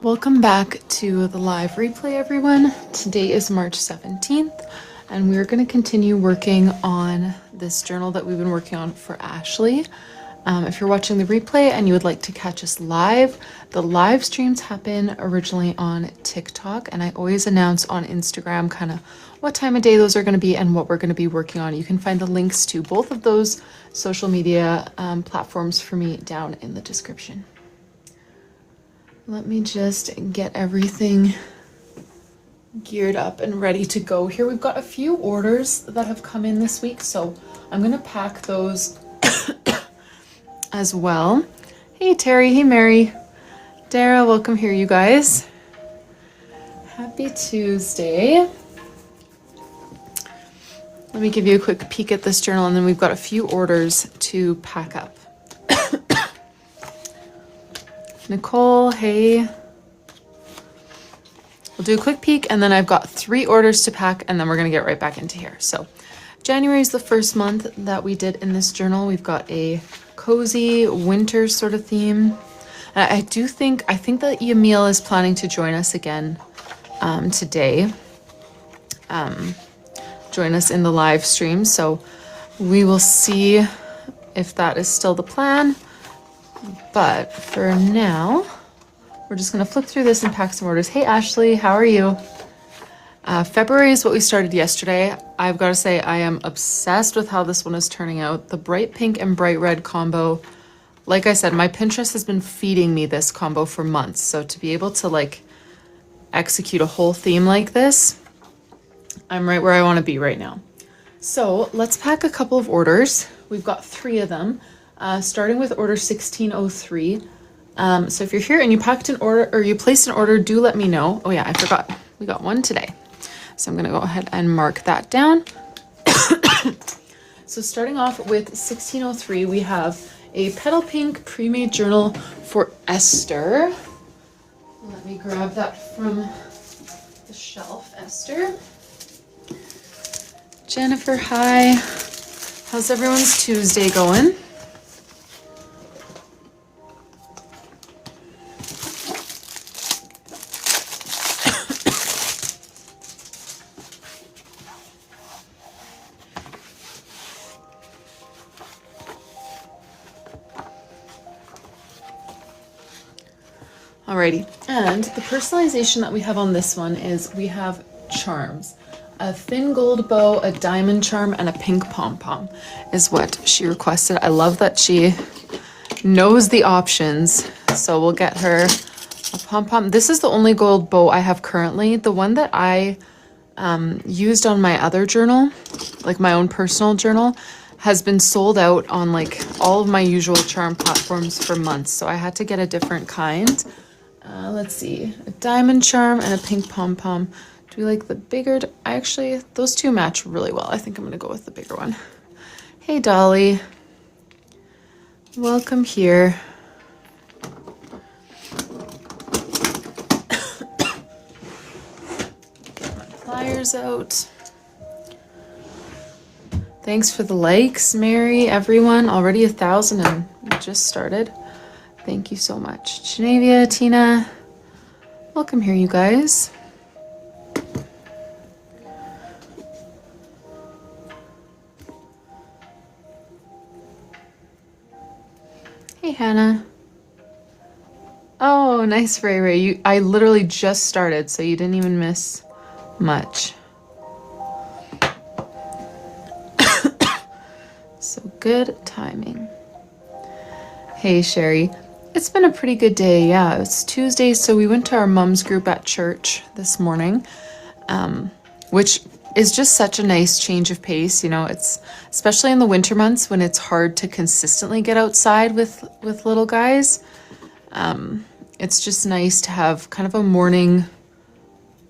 Welcome back to the live replay, everyone. Today is March 17th, and we're going to continue working on this journal that we've been working on for Ashley. If you're watching the replay and you would like to catch us live, the live streams happen originally on TikTok, and I always announce on Instagram kind of what time of day those are going to be and what we're going to be working on. You can find the links to both of those social media platforms for me down in the description. Let me just get everything geared up and ready to go here. We've got a few orders that have come in this week, so I'm going to pack those as well. Hey Terry, hey Mary, Dara, welcome here you guys. Happy Tuesday. Let me give you a quick peek at this journal, and then we've got a few orders to pack up. Nicole, hey. We'll do a quick peek, and then I've got 3 orders to pack, and then we're gonna get right back into here. So January is the first month that we did in this journal. We've got a cozy winter sort of theme. I think that Yamil is planning to join us again today. Join us in the live stream. So we will see if that is still the plan. But for now, we're just going to flip through this and pack some orders. Hey, Ashley, how are you? February is what we started yesterday. I've got to say, I am obsessed with how this one is turning out. The bright pink and bright red combo. Like I said, my Pinterest has been feeding me this combo for months. So to be able to like execute a whole theme like this, I'm right where I want to be right now. So let's pack a couple of orders. We've got 3 of them. Starting with order 1603. So if you're here and you packed an order or you placed an order, do let me know. Oh yeah, I forgot. We got one today. So I'm going to go ahead and mark that down. So starting off with 1603, we have a petal pink pre-made journal for Esther. Let me grab that from the shelf, Esther. Jennifer, hi. How's everyone's Tuesday going? Alrighty, and the personalization that we have on this one is we have charms. A thin gold bow, a diamond charm, and a pink pom-pom is what she requested. I love that she knows the options, so we'll get her a pom-pom. This is the only gold bow I have currently. The one that I used on my other journal, like my own personal journal, has been sold out on like all of my usual charm platforms for months, so I had to get a different kind. Let's see, a diamond charm and a pink pom-pom. Do we like the bigger? Those two match really well. I think I'm gonna go with the bigger one. Hey Dolly, welcome here. Get my pliers out. Thanks for the likes, Mary, everyone. Already 1,000 and we just started. Thank you so much. Genevia, Tina, welcome here, you guys. Hey, Hannah. Oh, nice, Ray Ray. I literally just started, so you didn't even miss much. So good timing. Hey, Sherry. It's been a pretty good day. Yeah, it's Tuesday, so we went to our mom's group at church this morning, which is just such a nice change of pace. You know, it's especially in the winter months when it's hard to consistently get outside with little guys. It's just nice to have kind of a morning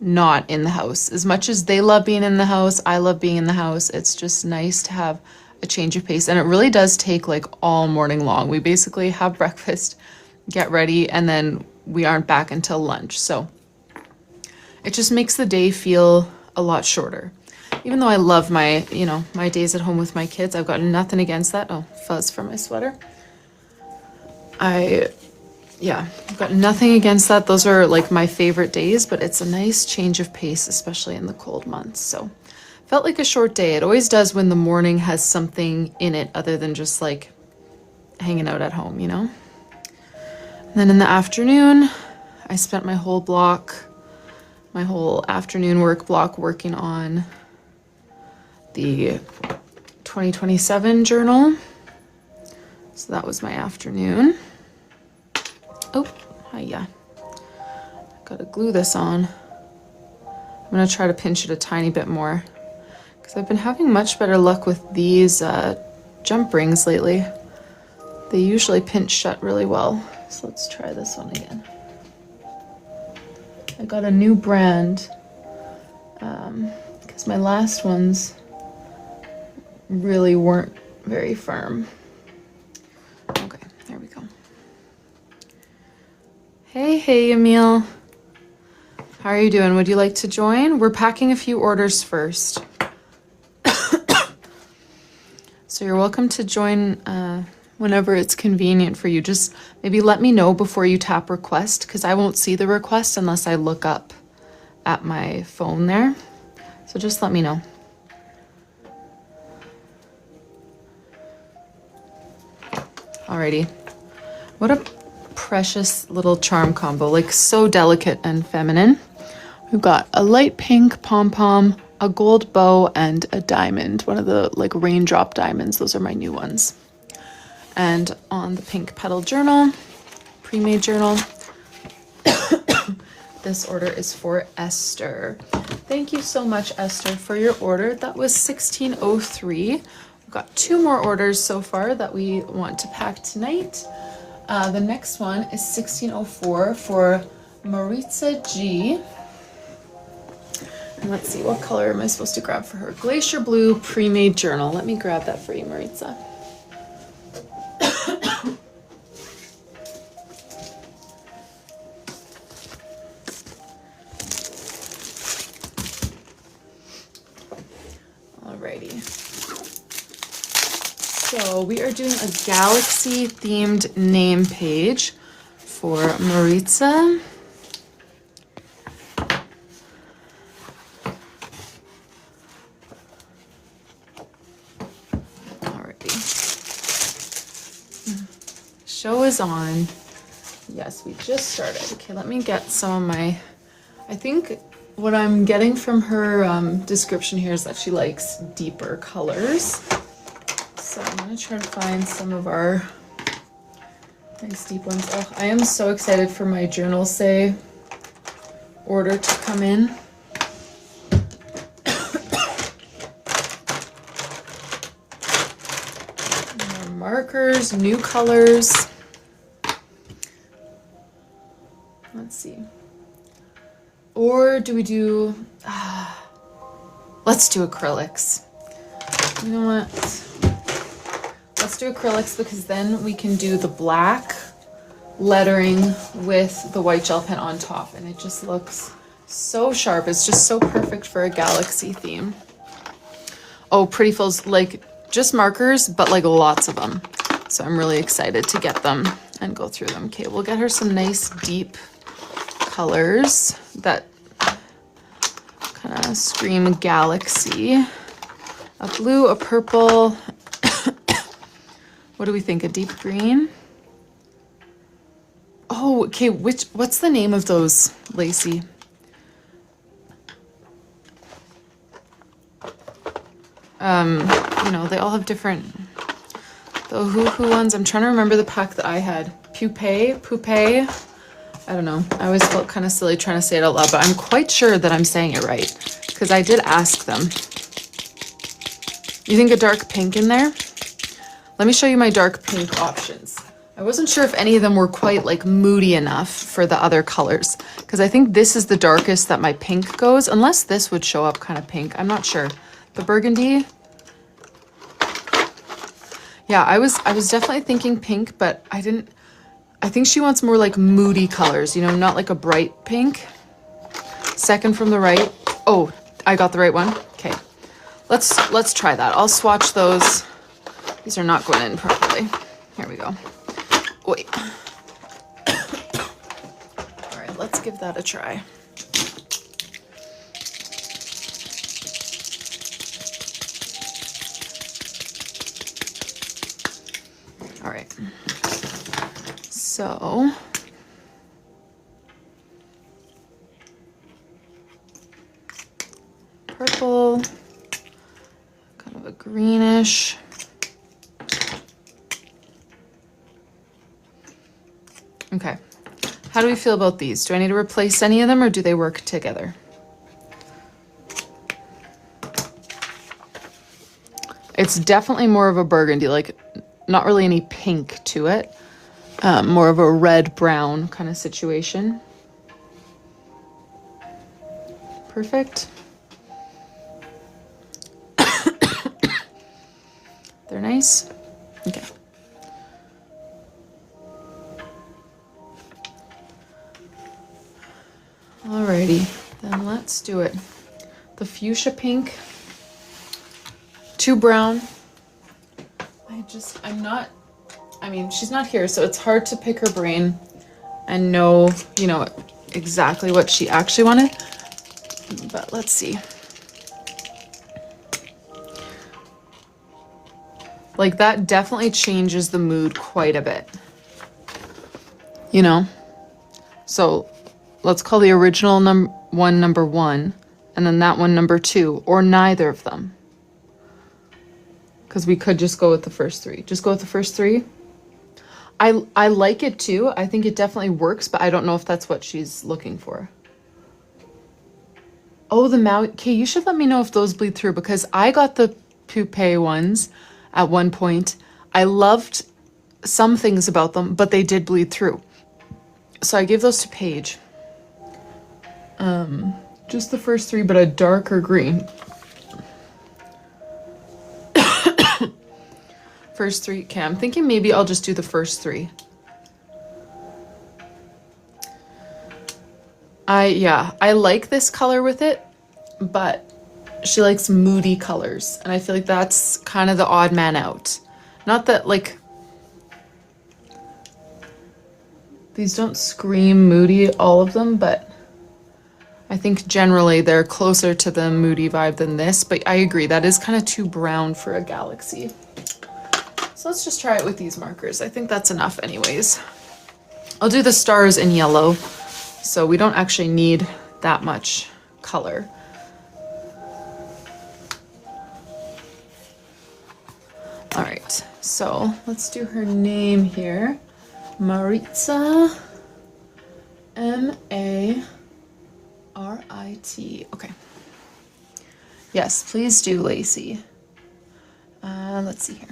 not in the house. As much as they love being in the house, I love being in the house. It's just nice to have a change of pace, and it really does take like all morning long. We basically have breakfast, get ready, and then we aren't back until lunch. So it just makes the day feel a lot shorter. Even though I love my, my days at home with my kids, I've got nothing against that. Oh, fuzz from my sweater. I yeah, I've got nothing against that. Those are like my favorite days, but it's a nice change of pace, especially in the cold months. So felt like a short day. It always does when the morning has something in it other than just like hanging out at home, you know? And then in the afternoon, I spent my whole afternoon work block working on the 2027 journal. So that was my afternoon. Oh, hiya. Gotta glue this on. I'm gonna try to pinch it a tiny bit more because I've been having much better luck with these jump rings lately. They usually pinch shut really well. So let's try this one again. I got a new brand because my last ones really weren't very firm. Okay, there we go. Hey, Emil. How are you doing? Would you like to join? We're packing a few orders first. So you're welcome to join whenever it's convenient for you. Just maybe let me know before you tap request because I won't see the request unless I look up at my phone there. So just let me know. Alrighty. What a precious little charm combo, like so delicate and feminine. We've got a light pink pom-pom, a gold bow, and a diamond, one of the like raindrop diamonds. Those are my new ones. And on the pink petal journal, pre-made journal, this order is for Esther. Thank you so much, Esther, for your order. That was 1603. We've got 2 more orders so far that we want to pack tonight. The next one is 1604 for Maritza G. And let's see, what color am I supposed to grab for her? Glacier Blue pre-made journal. Let me grab that for you, Maritza. Alrighty. So we are doing a galaxy themed name page for Maritza. Alrighty. Show is on. Yes, we just started. Okay, let me get some of my, I think what I'm getting from her description here is that she likes deeper colors. So I'm going to try to find some of our nice deep ones. Oh, I am so excited for my Journal Say order to come in. More markers, new colors. Let's see. Or do we do, let's do acrylics. You know what? Let's do acrylics because then we can do the black lettering with the white gel pen on top and it just looks so sharp. It's just so perfect for a galaxy theme. Oh, Pretty Fills, like just markers, but like lots of them. So I'm really excited to get them and go through them. Okay, we'll get her some nice deep colors that kind of scream galaxy. A blue, a purple. What do we think? A deep green? Oh, okay. What's the name of those, Lacey? You know, they all have different. The Ohuhu ones. I'm trying to remember the pack that I had. Poupée. I don't know. I always felt kind of silly trying to say it out loud, but I'm quite sure that I'm saying it right because I did ask them. You think a dark pink in there? Let me show you my dark pink options. I wasn't sure if any of them were quite like moody enough for the other colors because I think this is the darkest that my pink goes, unless this would show up kind of pink. I'm not sure. The burgundy. Yeah, I was definitely thinking pink, but I think she wants more like moody colors, you know, not like a bright pink. Second from the right. Oh, I got the right one. Okay. Let's try that. I'll swatch those. These are not going in properly. Here we go. Wait. let's give that a try. All right. So purple, kind of a greenish. Okay. How do we feel about these? Do I need to replace any of them or do they work together? It's definitely more of a burgundy, like not really any pink to it. More of a red-brown kind of situation. Perfect. They're nice. Okay. Alrighty, then let's do it. The fuchsia pink, too brown. I mean, she's not here, so it's hard to pick her brain and know, you know, exactly what she actually wanted. But let's see. Like that definitely changes the mood quite a bit, you know? So let's call the original one number 1 and then that one number 2 or neither of them. Because we could just go with the first 3. Just go with the first 3. I like it too. I think it definitely works, but I don't know if that's what she's looking for. Oh, the Maui. Okay, you should let me know if those bleed through because I got the Poupée ones at one point. I loved some things about them, but they did bleed through. So I gave those to Paige. Just the first 3, but a darker green. First 3. Okay, I'm thinking maybe I'll just do the first 3. I like this color with it, but she likes moody colors, and I feel like that's kind of the odd man out. Not that, like, these don't scream moody, all of them, but I think generally they're closer to the moody vibe than this, but I agree, that is kind of too brown for a galaxy. So let's just try it with these markers. I think that's enough anyways. I'll do the stars in yellow, so we don't actually need that much color. All right, so let's do her name here. Maritza, M-A-R-I-T. Okay. Yes, please do, Lacey. Let's see here.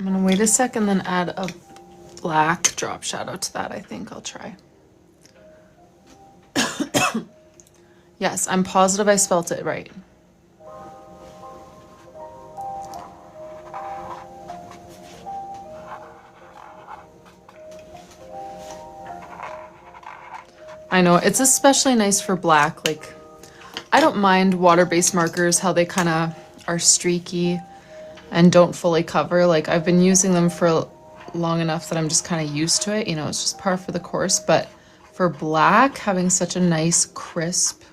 I'm gonna wait a second, then add a black drop shadow to that. I think I'll try. Yes, I'm positive I spelt it right. I know, it's especially nice for black. Like, I don't mind water-based markers, how they kind of are streaky and don't fully cover. Like, I've been using them for long enough that I'm just kind of used to it. You know, it's just par for the course. But for black, having such a nice crisp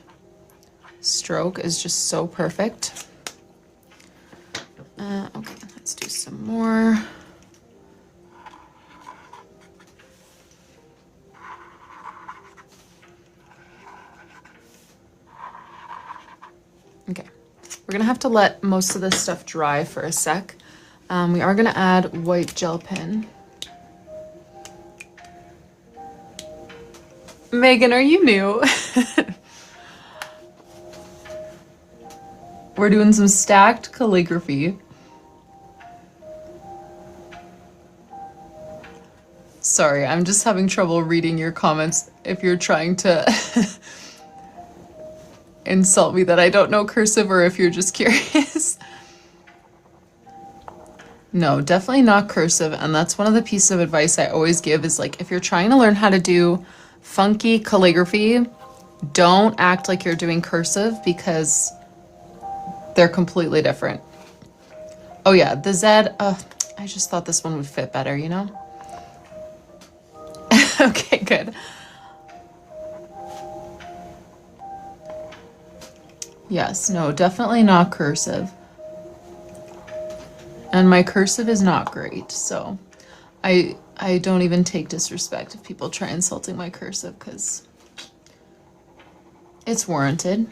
stroke is just so perfect. Okay, let's do some more. Okay, we're gonna have to let most of this stuff dry for a sec. We are gonna add white gel pen. Megan, are you new? We're doing some stacked calligraphy. Sorry, I'm just having trouble reading your comments if you're trying to insult me that I don't know cursive or if you're just curious. No, definitely not cursive. And that's one of the pieces of advice I always give is like, if you're trying to learn how to do funky calligraphy, don't act like you're doing cursive because they're completely different. Oh yeah, the Z, I just thought this one would fit better, you know? Okay, good. Yes, no, definitely not cursive. And my cursive is not great, so I don't even take disrespect if people try insulting my cursive because it's warranted.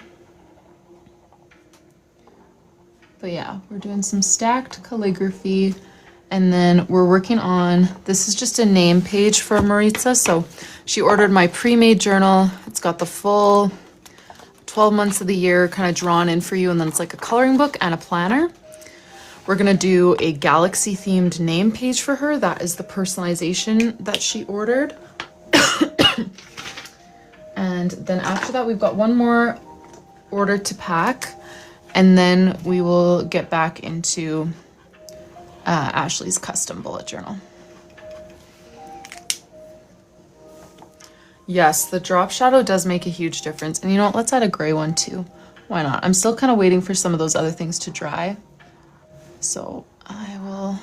But yeah, we're doing some stacked calligraphy. And then we're working on, this is just a name page for Maritza. So she ordered my pre-made journal. It's got the full 12 months of the year kind of drawn in for you. And then it's like a coloring book and a planner. We're gonna do a galaxy themed name page for her. That is the personalization that she ordered. And then after that, we've got one more order to pack. And then we will get back into Ashley's custom bullet journal. Yes, the drop shadow does make a huge difference. And you know what, let's add a gray one too. Why not? I'm still kind of waiting for some of those other things to dry. So I will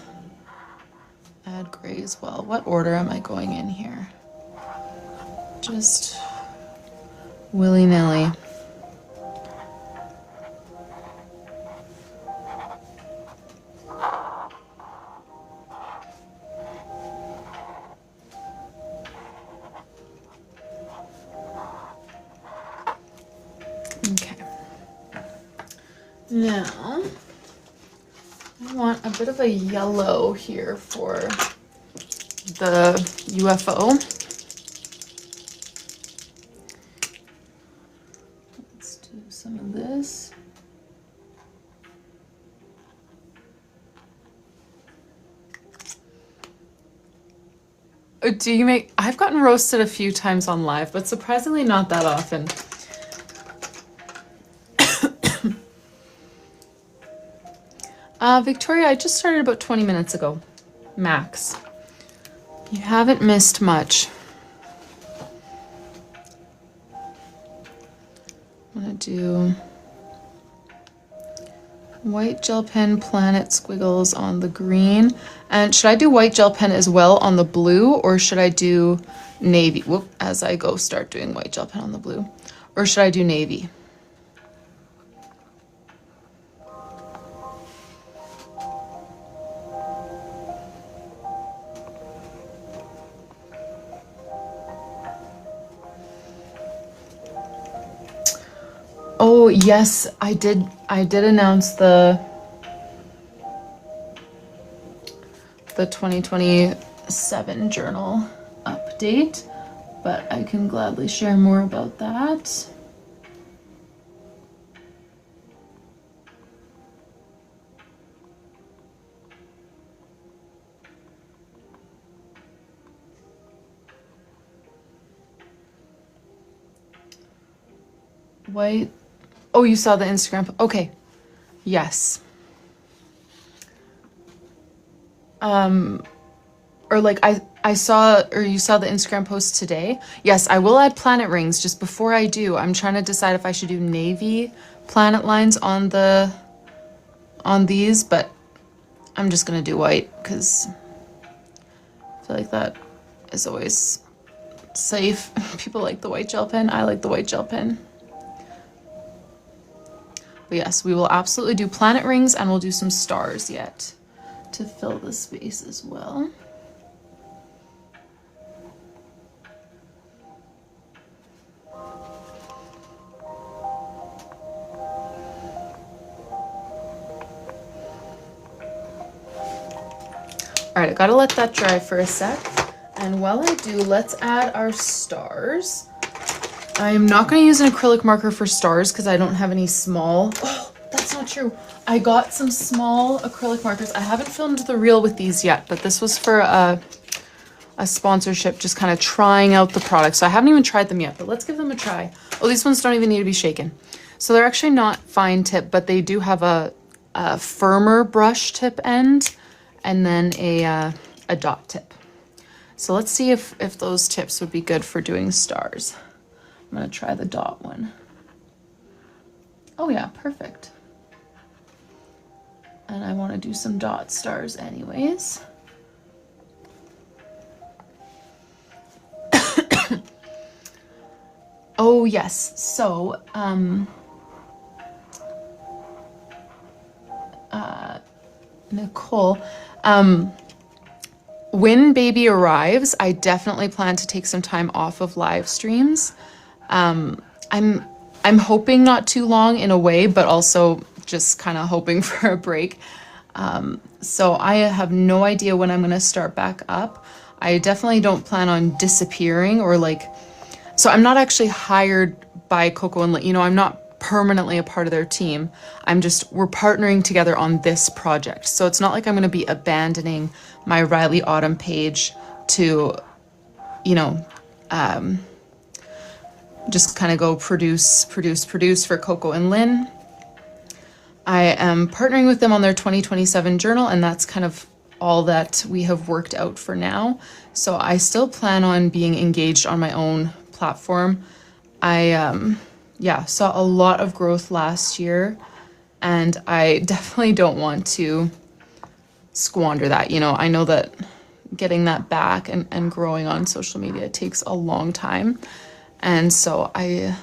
add gray as well. What order am I going in here? Just willy-nilly. Okay. Now, I want a bit of a yellow here for the UFO. Let's do some of this. Do you make, I've gotten roasted a few times on live, but surprisingly not that often. Victoria, I just started about 20 minutes ago, max. You haven't missed much. I'm gonna do white gel pen planet squiggles on the green. And should I do white gel pen as well on the blue, or should I do navy? Whoop, as I go start doing white gel pen on the blue. Or should I do navy? Oh, yes, I did announce the 2027 journal update, but I can gladly share more about that. White. Oh, you saw the Instagram. Okay. Yes. Or like I saw, or you saw the Instagram post today. Yes, I will add planet rings. Just before I do, I'm trying to decide if I should do navy planet lines on these, but I'm just gonna do white because I feel like that is always safe. People like the white gel pen. I like the white gel pen. But yes, we will absolutely do planet rings, and we'll do some stars yet to fill the space as well. All right, I gotta let that dry for a sec. And while I do, let's add our stars. I'm not gonna use an acrylic marker for stars because I don't have any small. Oh, that's not true. I got some small acrylic markers. I haven't filmed the reel with these yet, but this was for a sponsorship, just kind of trying out the product. So I haven't even tried them yet, but let's give them a try. Oh, these ones don't even need to be shaken. So they're actually not fine tip, but they do have a firmer brush tip end and then a dot tip. So let's see if those tips would be good for doing stars. I'm gonna try the dot one. Oh yeah, perfect. And I want to do some dot stars anyways. Oh yes, so Nicole, when baby arrives, I definitely plan to take some time off of live streams. I'm hoping not too long in a way, but also just kind of hoping for a break. So I have no idea when I'm going to start back up. I definitely don't plan on disappearing or like, so I'm not actually hired by Coco and, you know, I'm not permanently a part of their team. We're partnering together on this project. So it's not like I'm going to be abandoning my Rylee Autumn page to, you know, just kind of go produce for Coco and Lynn. I am partnering with them on their 2027 journal, and that's kind of all that we have worked out for now. So I still plan on being engaged on my own platform. I saw a lot of growth last year, and I definitely don't want to squander that. You know, I know that getting that back and growing on social media takes a long time. And so I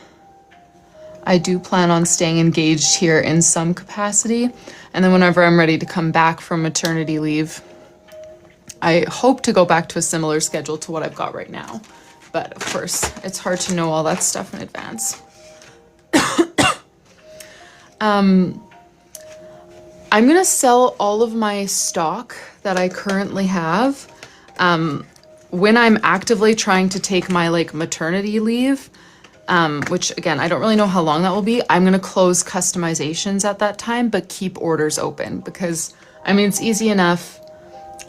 do plan on staying engaged here in some capacity. And then whenever I'm ready to come back from maternity leave, I hope to go back to a similar schedule to what I've got right now. But of course, it's hard to know all that stuff in advance. I'm gonna sell all of my stock that I currently have. When I'm actively trying to take my like maternity leave, which again, I don't really know how long that will be. I'm gonna close customizations at that time, but keep orders open because I mean, it's easy enough.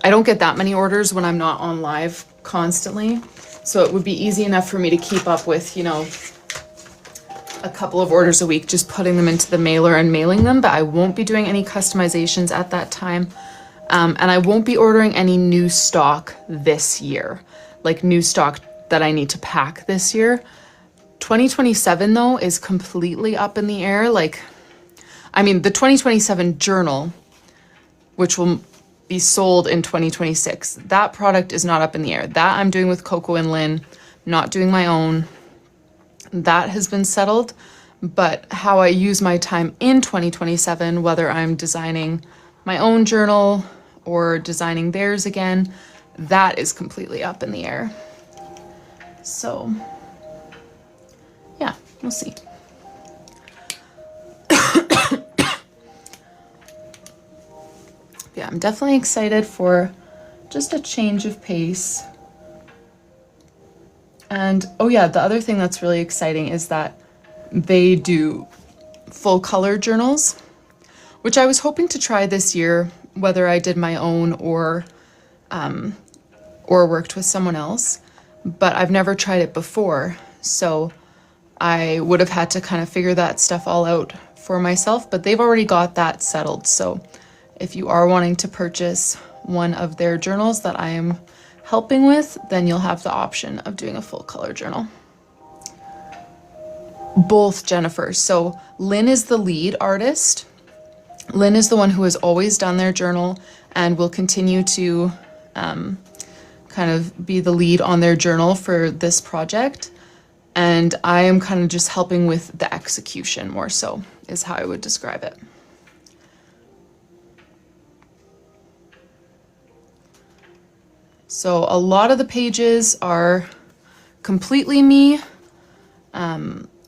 I don't get that many orders when I'm not on live constantly. So it would be easy enough for me to keep up with, you know, a couple of orders a week, just putting them into the mailer and mailing them, but I won't be doing any customizations at that time. And I won't be ordering any new stock this year, like new stock that I need to pack this year. 2027 though is completely up in the air. Like, I mean, the 2027 journal, which will be sold in 2026, that product is not up in the air. That I'm doing with Coco and Lynn, not doing my own. That has been settled, but how I use my time in 2027, whether I'm designing my own journal or designing theirs again, that is completely up in the air. So yeah, we'll see. Yeah, I'm definitely excited for just a change of pace. And oh yeah, the other thing that's really exciting is that they do full color journals, which I was hoping to try this year, whether I did my own or worked with someone else, but I've never tried it before. So I would have had to kind of figure that stuff all out for myself, but they've already got that settled. So if you are wanting to purchase one of their journals that I am helping with, then you'll have the option of doing a full color journal. Both Jennifers. So Lynn is the lead artist. Lynn is the one who has always done their journal and will continue to kind of be the lead on their journal for this project. And I am kind of just helping with the execution more so, is how I would describe it. So a lot of the pages are completely me.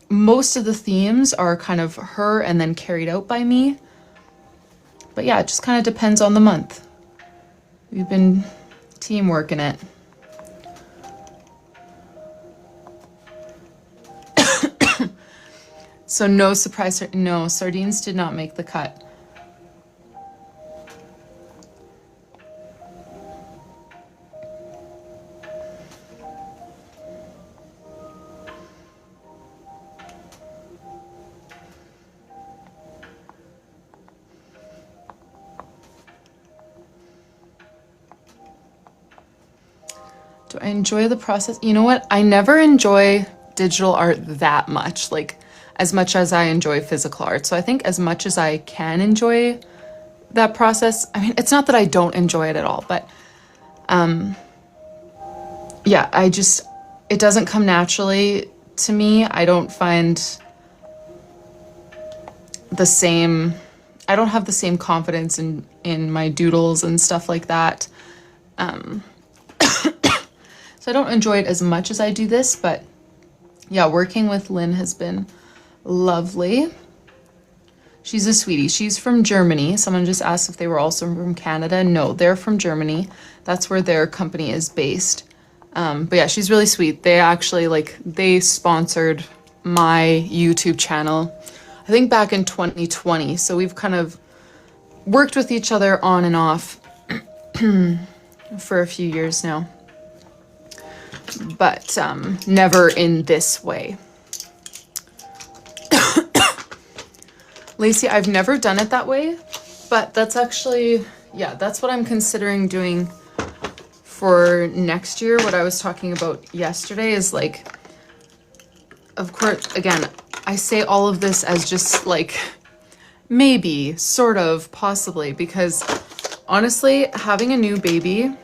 Most of the themes are kind of her and then carried out by me. But yeah, it just kind of depends on the month. We've been teamworking it. So no surprise, no, sardines did not make the cut. Do I enjoy the process? You know what? I never enjoy digital art that much, like as much as I enjoy physical art. So I think as much as I can enjoy that process, I mean, it's not that I don't enjoy it at all, but yeah, it doesn't come naturally to me. I don't find the same, I don't have the same confidence in my doodles and stuff like that. So I don't enjoy it as much as I do this, but yeah, working with Lynn has been lovely. She's a sweetie. She's from Germany. Someone just asked if they were also from Canada. No, they're from Germany. That's where their company is based. But yeah, she's really sweet. They actually, like, they sponsored my YouTube channel, I think back in 2020. So we've kind of worked with each other on and off for a few years now. But never in this way. Lacey, I've never done it that way, but that's actually, yeah, that's what I'm considering doing for next year. What I was talking about yesterday is, like, of course, again, I say all of this as just like maybe, sort of, possibly, because honestly, having a new baby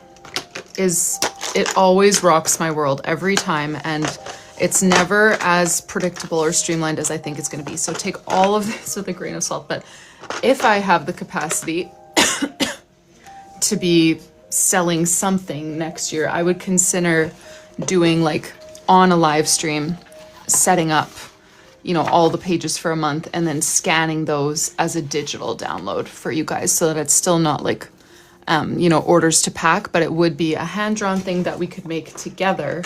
it always rocks my world every time, and it's never as predictable or streamlined as I think it's going to be. So take all of this with a grain of salt. But if I have the capacity to be selling something next year, I would consider doing, like, on a live stream, setting up, you know, all the pages for a month and then scanning those as a digital download for you guys, so that it's still not like, you know, orders to pack, but it would be a hand-drawn thing that we could make together,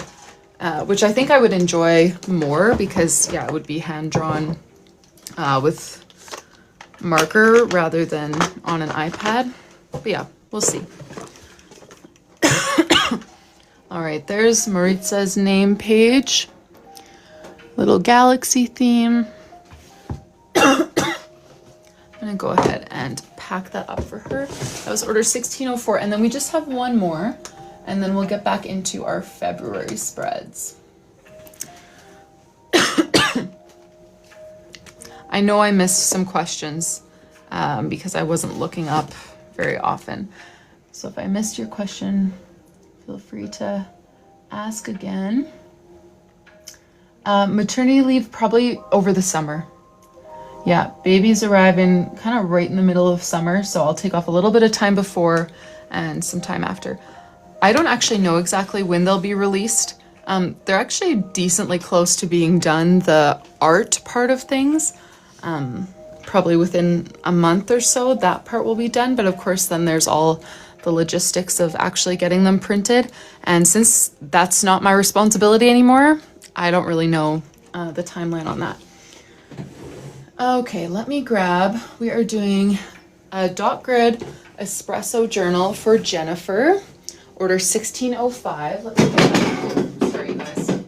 which I think I would enjoy more, because yeah, it would be hand-drawn with marker rather than on an iPad. But yeah, we'll see. All right, there's Maritza's name page. Little galaxy theme. I'm gonna go ahead and pack that up for her. That was order 1604, and then we just have one more, and then we'll get back into our February spreads. I know I missed some questions because I wasn't looking up very often. So if I missed your question, feel free to ask again. Maternity leave probably over the summer. Yeah, babies arrive in kind of right in the middle of summer, so I'll take off a little bit of time before and some time after. I don't actually know exactly when they'll be released. They're actually decently close to being done, the art part of things. Probably within a month or so, that part will be done. But of course, then there's all the logistics of actually getting them printed. And since that's not my responsibility anymore, I don't really know the timeline on that. Okay, let me grab, we are doing a dot grid espresso journal for Jennifer, order 1605. Let me get that. Sorry, you guys.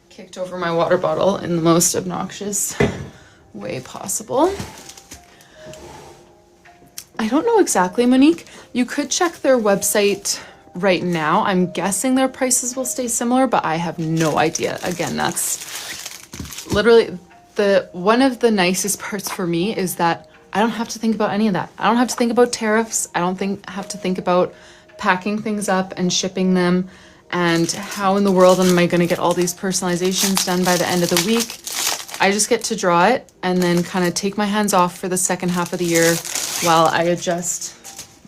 Kicked over my water bottle in the most obnoxious way possible. I don't know exactly, Monique. You could check their website right now. I'm guessing their prices will stay similar, but I have no idea. Again, that's literally one of the nicest parts for me, is that I don't have to think about any of that. I don't have to think about tariffs. I don't have to think about packing things up and shipping them, and how in the world am I going to get all these personalizations done by the end of the week. I just get to draw it and then kind of take my hands off for the second half of the year while I adjust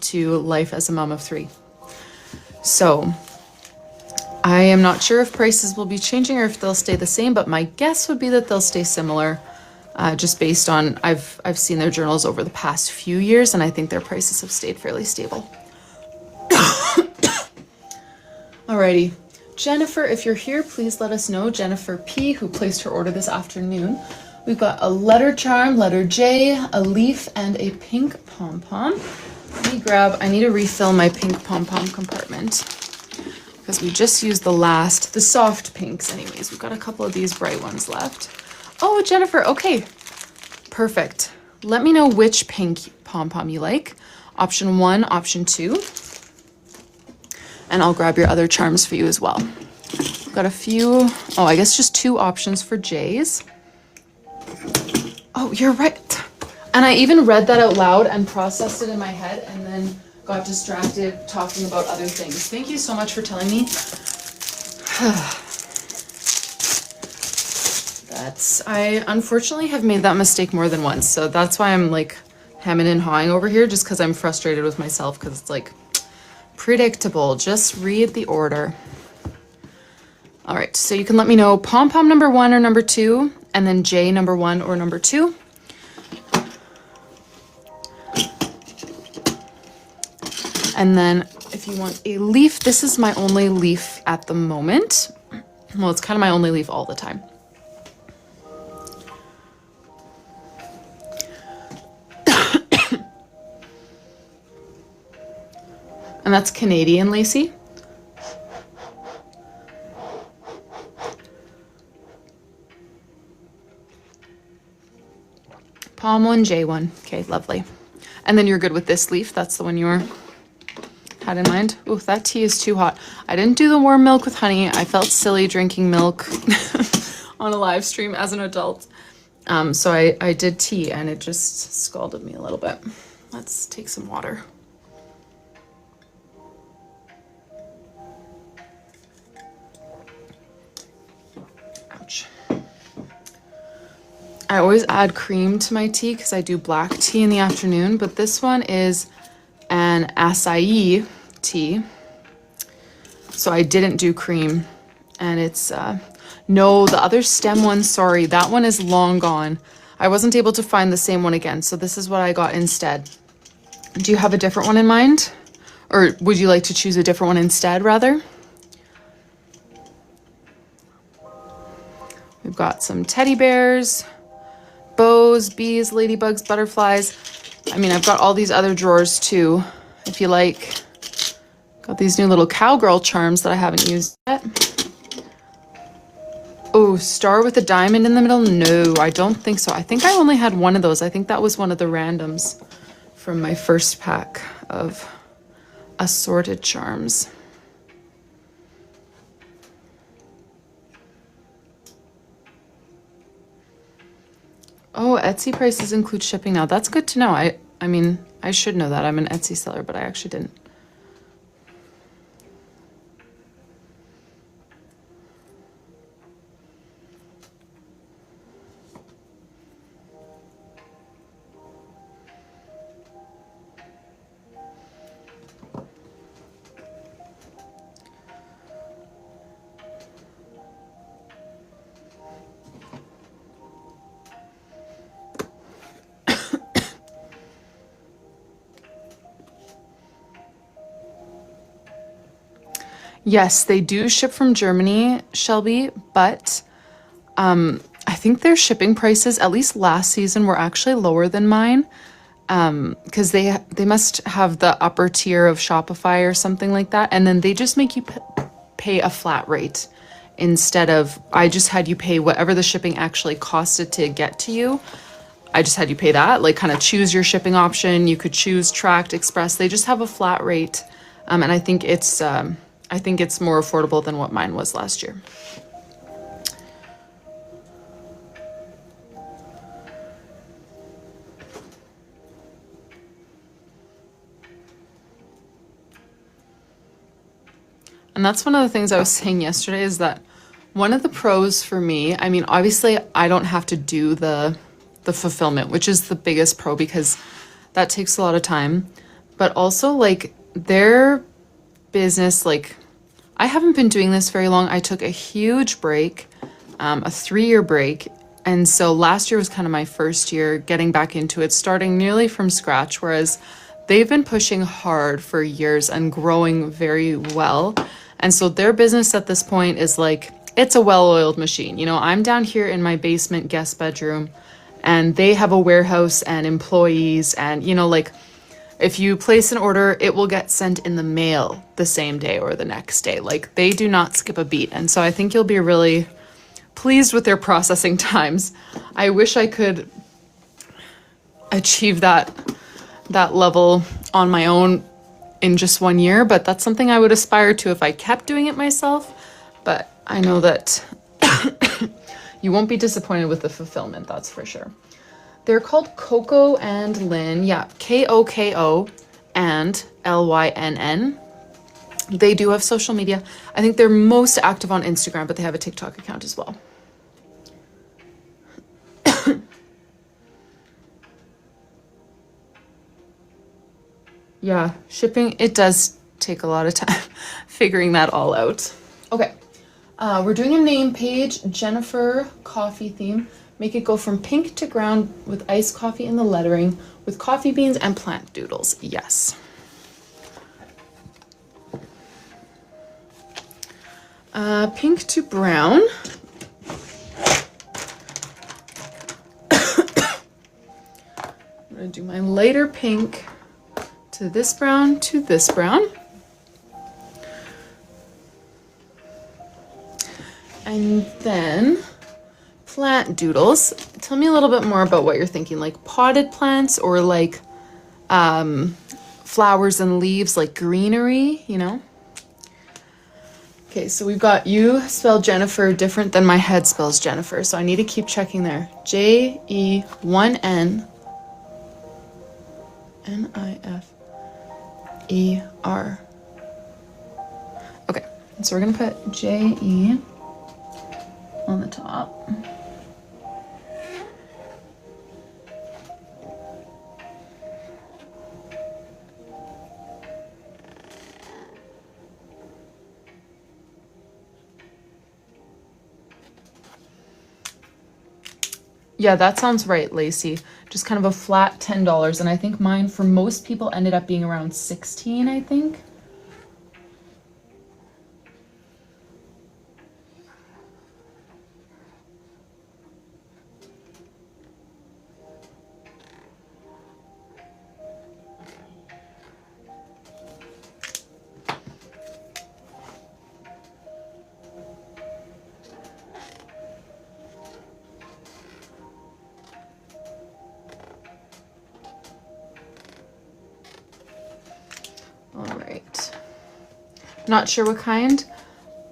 to life as a mom of 3. So I am not sure if prices will be changing or if they'll stay the same, but my guess would be that they'll stay similar, just based on, I've seen their journals over the past few years, and I think their prices have stayed fairly stable. Alrighty, Jennifer, if you're here, please let us know. Jennifer P, who placed her order this afternoon. We've got a letter charm, letter J, a leaf, and a pink pom-pom. Let me grab, I need to refill my pink pom-pom compartment because we just used the soft pinks anyways. We've got a couple of these bright ones left. Oh, Jennifer, okay, perfect. Let me know which pink pom-pom you like. Option 1, option 2. And I'll grab your other charms for you as well. Got a few, oh, I guess just 2 options for J's. Oh, you're right. And I even read that out loud and processed it in my head and then got distracted talking about other things. Thank you so much for telling me. I unfortunately have made that mistake more than once. So that's why I'm like hemming and hawing over here, just because I'm frustrated with myself because it's like predictable. Just read the order. All right, so you can let me know pom-pom number 1 or number 2, and then J number 1 or number 2. And then if you want a leaf, this is my only leaf at the moment. Well, it's kind of my only leaf all the time. And that's Canadian Lacey. Palm 1, J1. Okay, lovely. And then you're good with this leaf. That's the one you had in mind. Oh, that tea is too hot. I didn't do the warm milk with honey. I felt silly drinking milk on a live stream as an adult. So I did tea and it just scalded me a little bit. Let's take some water. Ouch. I always add cream to my tea because I do black tea in the afternoon, but this one is an acai tea. So I didn't do cream, and it's, no, the other stem one, sorry, that one is long gone. I wasn't able to find the same one again, so this is what I got instead. Do you have a different one in mind? Or would you like to choose a different one instead, rather? We've got some teddy bears, bows, bees, ladybugs, butterflies. I mean, I've got all these other drawers too, if you like. Got these new little cowgirl charms that I haven't used yet. Oh, star with a diamond in the middle? No, I don't think so. I think I only had one of those. I think that was one of the randoms from my first pack of assorted charms. Oh, Etsy prices include shipping now. That's good to know. I mean, I should know that. I'm an Etsy seller, but I actually didn't. Yes, they do ship from Germany, Shelby, but I think their shipping prices, at least last season, were actually lower than mine, because they must have the upper tier of Shopify or something like that, and then they just make you pay a flat rate instead of, I just had you pay whatever the shipping actually costed to get to you. I just had you pay that, like kind of choose your shipping option. You could choose tracked, express. They just have a flat rate, and I think it's more affordable than what mine was last year. And that's one of the things I was saying yesterday, is that one of the pros for me, I mean, obviously I don't have to do the fulfillment, which is the biggest pro because that takes a lot of time, but also like their business, like I haven't been doing this very long. I took a huge break, a 3-year break. And so last year was kind of my first year getting back into it, starting nearly from scratch, whereas they've been pushing hard for years and growing very well. And so their business at this point is like, it's a well-oiled machine. You know, I'm down here in my basement guest bedroom, and they have a warehouse and employees, and, you know, like, if you place an order, it will get sent in the mail the same day or the next day. Like, they do not skip a beat. And so I think you'll be really pleased with their processing times. I wish I could achieve that level on my own in just 1 year, but that's something I would aspire to if I kept doing it myself. But I know that you won't be disappointed with the fulfillment, that's for sure. They're called Coco and Lynn. Yeah, Koko and Lynn. They do have social media. I think they're most active on Instagram, but they have a TikTok account as well. Yeah, shipping, it does take a lot of time figuring that all out. Okay, we're doing a name page, Jennifer coffee theme. Make it go from pink to brown with iced coffee in the lettering with coffee beans and plant doodles. Yes. Pink to brown. I'm gonna do my lighter pink to this brown to this brown. And then plant doodles. Tell me a little bit more about what you're thinking, like potted plants or like flowers and leaves, like greenery, you know? Okay, so we've got you spelled Jennifer different than my head spells Jennifer, so I need to keep checking there. J-E-1-N N-I-F-E-R. Okay, so we're gonna put J-E on the top. Yeah, that sounds right, Lacey. Just kind of a flat $10. And I think mine, for most people, ended up being around 16, I think. Not sure what kind.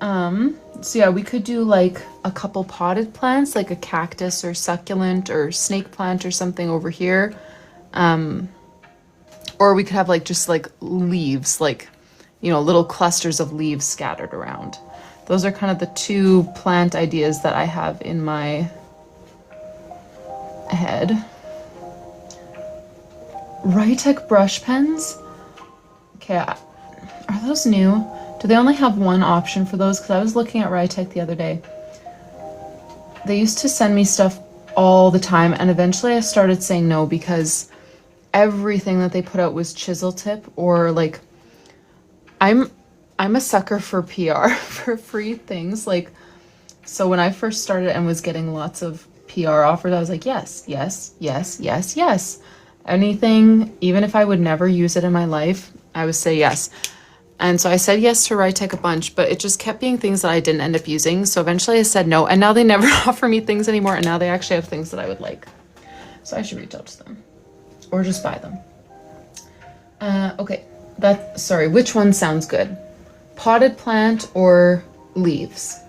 So yeah, we could do like a couple potted plants, like a cactus or succulent or snake plant or something over here. Or we could have like just like leaves, like, you know, little clusters of leaves scattered around. Those are kind of the two plant ideas that I have in my head. Rytek brush pens. Okay, are those new? Do they only have one option for those? Because I was looking at Rytek the other day. They used to send me stuff all the time, and eventually I started saying no because everything that they put out was chisel tip, or like, I'm a sucker for PR, for free things. Like, so when I first started and was getting lots of PR offers, I was like, yes, yes, yes, yes, yes. Anything, even if I would never use it in my life, I would say yes. And so I said yes to Rytek a bunch, but it just kept being things that I didn't end up using. So eventually I said no, and now they never offer me things anymore, and now they actually have things that I would like. So I should reach out to them or just buy them. Okay, sorry, which one sounds good? Potted plant or leaves?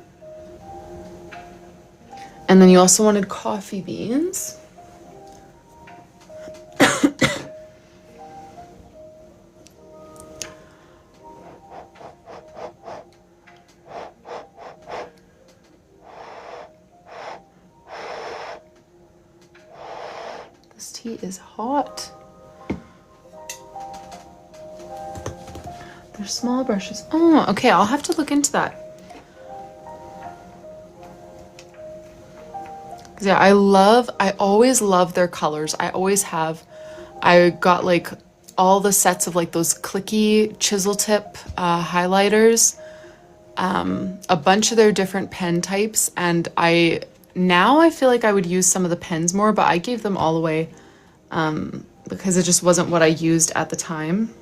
And then you also wanted coffee beans. Tea is hot. They're small brushes. Oh, okay, I'll have to look into that. Yeah, I always love their colors. I always have. I got like all the sets of like those clicky chisel tip highlighters. a bunch of their different pen types, and now I feel like I would use some of the pens more, but I gave them all away because it just wasn't what I used at the time.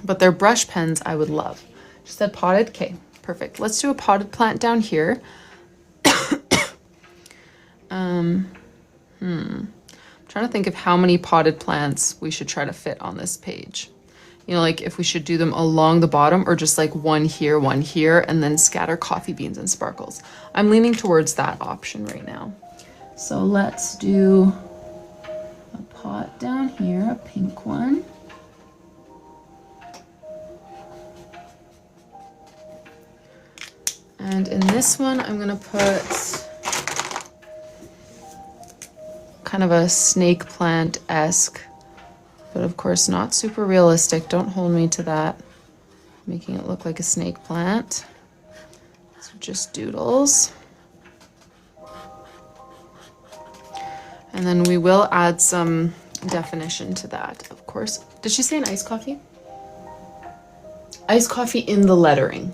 But their brush pens I would love. She said potted. Okay, perfect. Let's do a potted plant down here. I'm trying to think of how many potted plants we should try to fit on this page. You know, like if we should do them along the bottom or just like one here, and then scatter coffee beans and sparkles. I'm leaning towards that option right now. So let's do a pot down here, a pink one. And in this one, I'm gonna put kind of a snake plant-esque, but of course not super realistic. Don't hold me to that. Making it look like a snake plant. So just doodles. And then we will add some definition to that, of course. Did she say an iced coffee? Iced coffee in the lettering.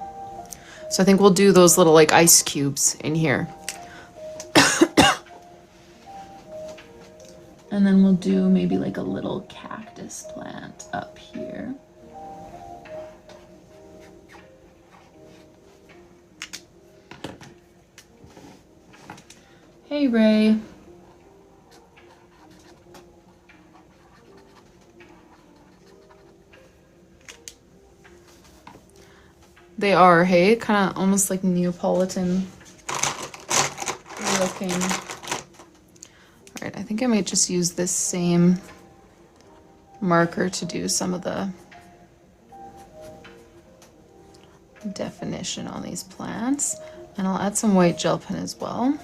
So I think we'll do those little like ice cubes in here. And then we'll do maybe like a little cactus plant up here. Hey, Ray. They are, hey? Kind of almost like Neapolitan looking. All right, I think I might just use this same marker to do some of the definition on these plants. And I'll add some white gel pen as well.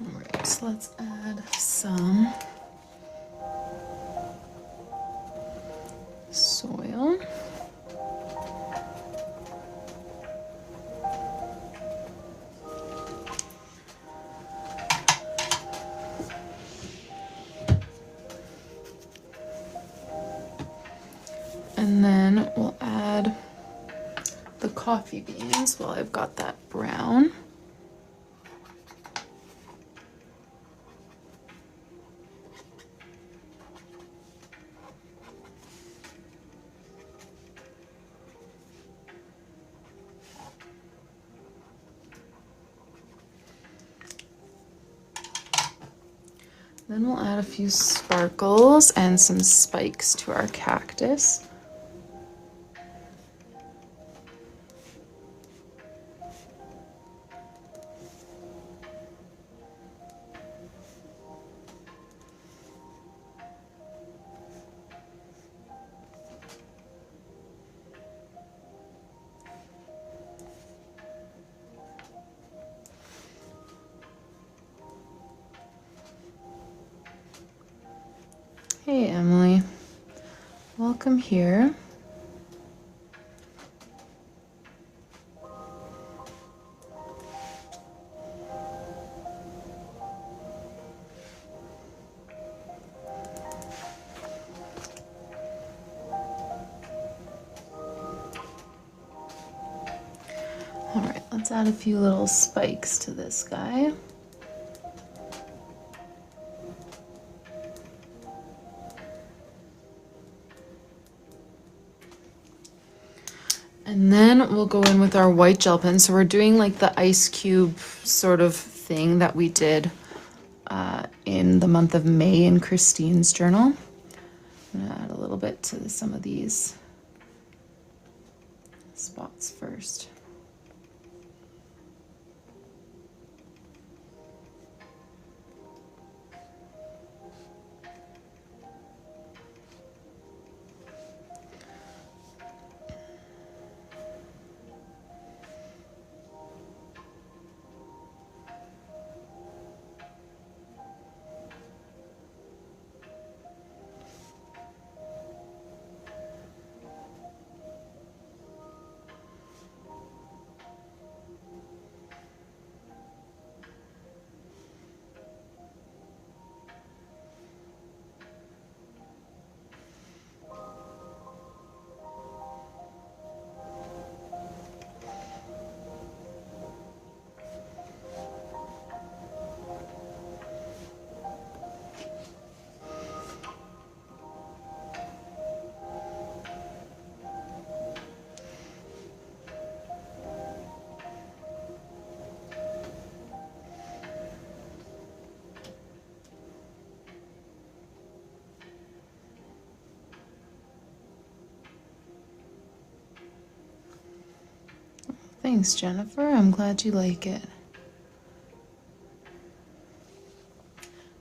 Alright, so let's add some soil. And then we'll add the coffee beans while I've got that brown. Then we'll add a few sparkles and some spikes to our cactus. Hey, Emily. Welcome here. All right, let's add a few little spikes to this guy. And then we'll go in with our white gel pen. So we're doing like the ice cube sort of thing that we did in the month of May in Christine's journal. I'm gonna add a little bit to some of these spots first. Thanks, Jennifer. I'm glad you like it.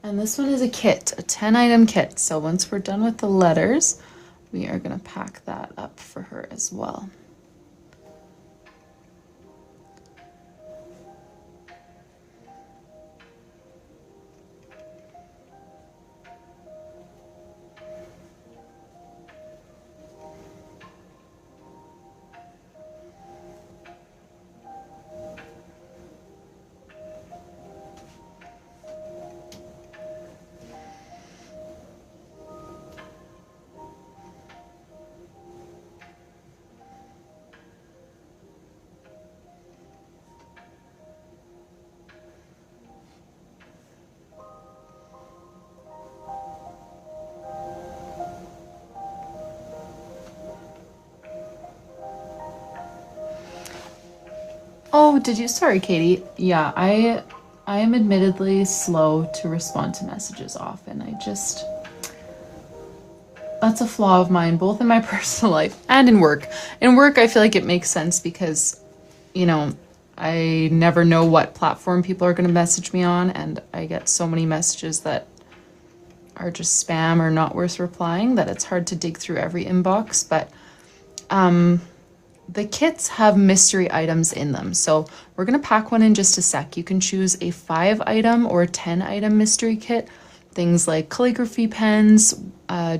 And this one is a kit, a 10-item kit. So once we're done with the letters, we are going to pack that up for her as well. Oh, did you? Sorry, Katie. Yeah, I am admittedly slow to respond to messages often. That's a flaw of mine, both in my personal life and in work. In work, I feel like it makes sense because, you know, I never know what platform people are going to message me on, and I get so many messages that are just spam or not worth replying that it's hard to dig through every inbox. But the kits have mystery items in them. So we're going to pack one in just a sec. You can choose a 5-item or 10-item mystery kit. Things like calligraphy pens,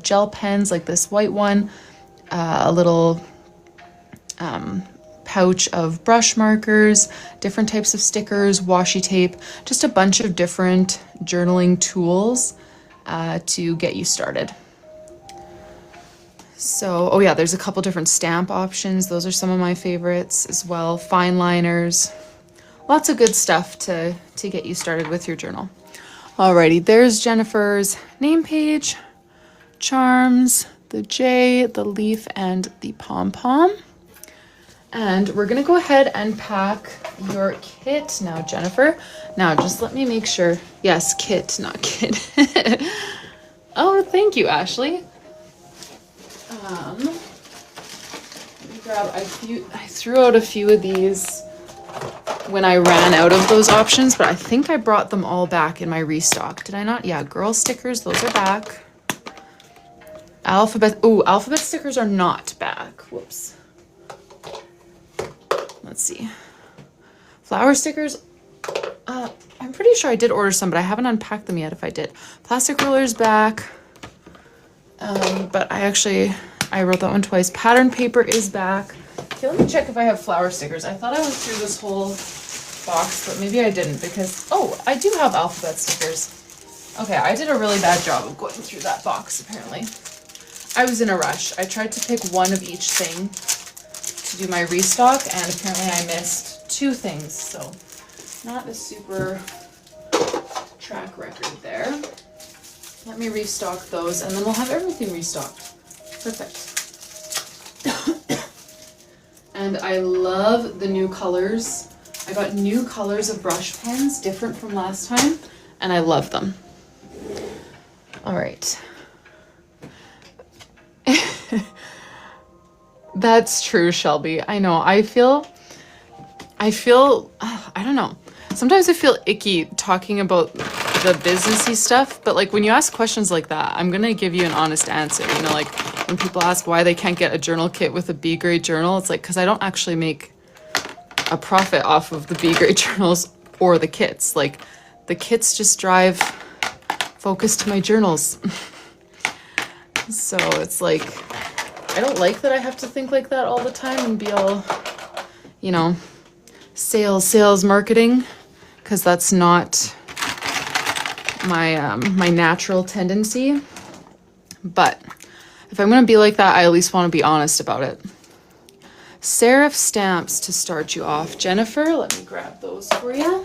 gel pens like this white one, a little pouch of brush markers, different types of stickers, washi tape, just a bunch of different journaling tools to get you started. So, oh yeah, there's a couple different stamp options. Those are some of my favorites as well. Fine liners, lots of good stuff to get you started with your journal. Alrighty, there's Jennifer's name page, charms, the J, the leaf, and the pom-pom. And we're gonna go ahead and pack your kit now, Jennifer. Now, just let me make sure. Yes, kit, not kid. Oh, thank you, Ashley. Let me grab, I threw out a few of these when I ran out of those options, but I think I brought them all back in my restock. Did I not? Yeah, girl stickers, those are back. Alphabet stickers are not back. Whoops. Let's see. Flower stickers, I'm pretty sure I did order some, but I haven't unpacked them yet if I did. Plastic rollers back. But I wrote that one twice. Pattern paper is back. Okay, let me check if I have flower stickers. I thought I went through this whole box, but maybe I didn't because, oh, I do have alphabet stickers. Okay, I did a really bad job of going through that box, apparently. I was in a rush. I tried to pick one of each thing to do my restock, and apparently I missed 2 things, so not a super track record there. Let me restock those, and then we'll have everything restocked. Perfect. And I love the new colors. I got new colors of brush pens, different from last time, and I love them. All right. That's true, Shelby. I know. I feel, I don't know. Sometimes I feel icky talking about the businessy stuff, but like when you ask questions like that, I'm gonna give you an honest answer. You know, like when people ask why they can't get a journal kit with a B grade journal, it's like because I don't actually make a profit off of the B grade journals or the kits. Like the kits just drive focus to my journals. So it's like I don't like that I have to think like that all the time and be all, you know, sales, marketing, because that's not my my natural tendency. But if I'm gonna be like that, I at least want to be honest about it. Serif stamps to start you off. Jennifer, let me grab those for you.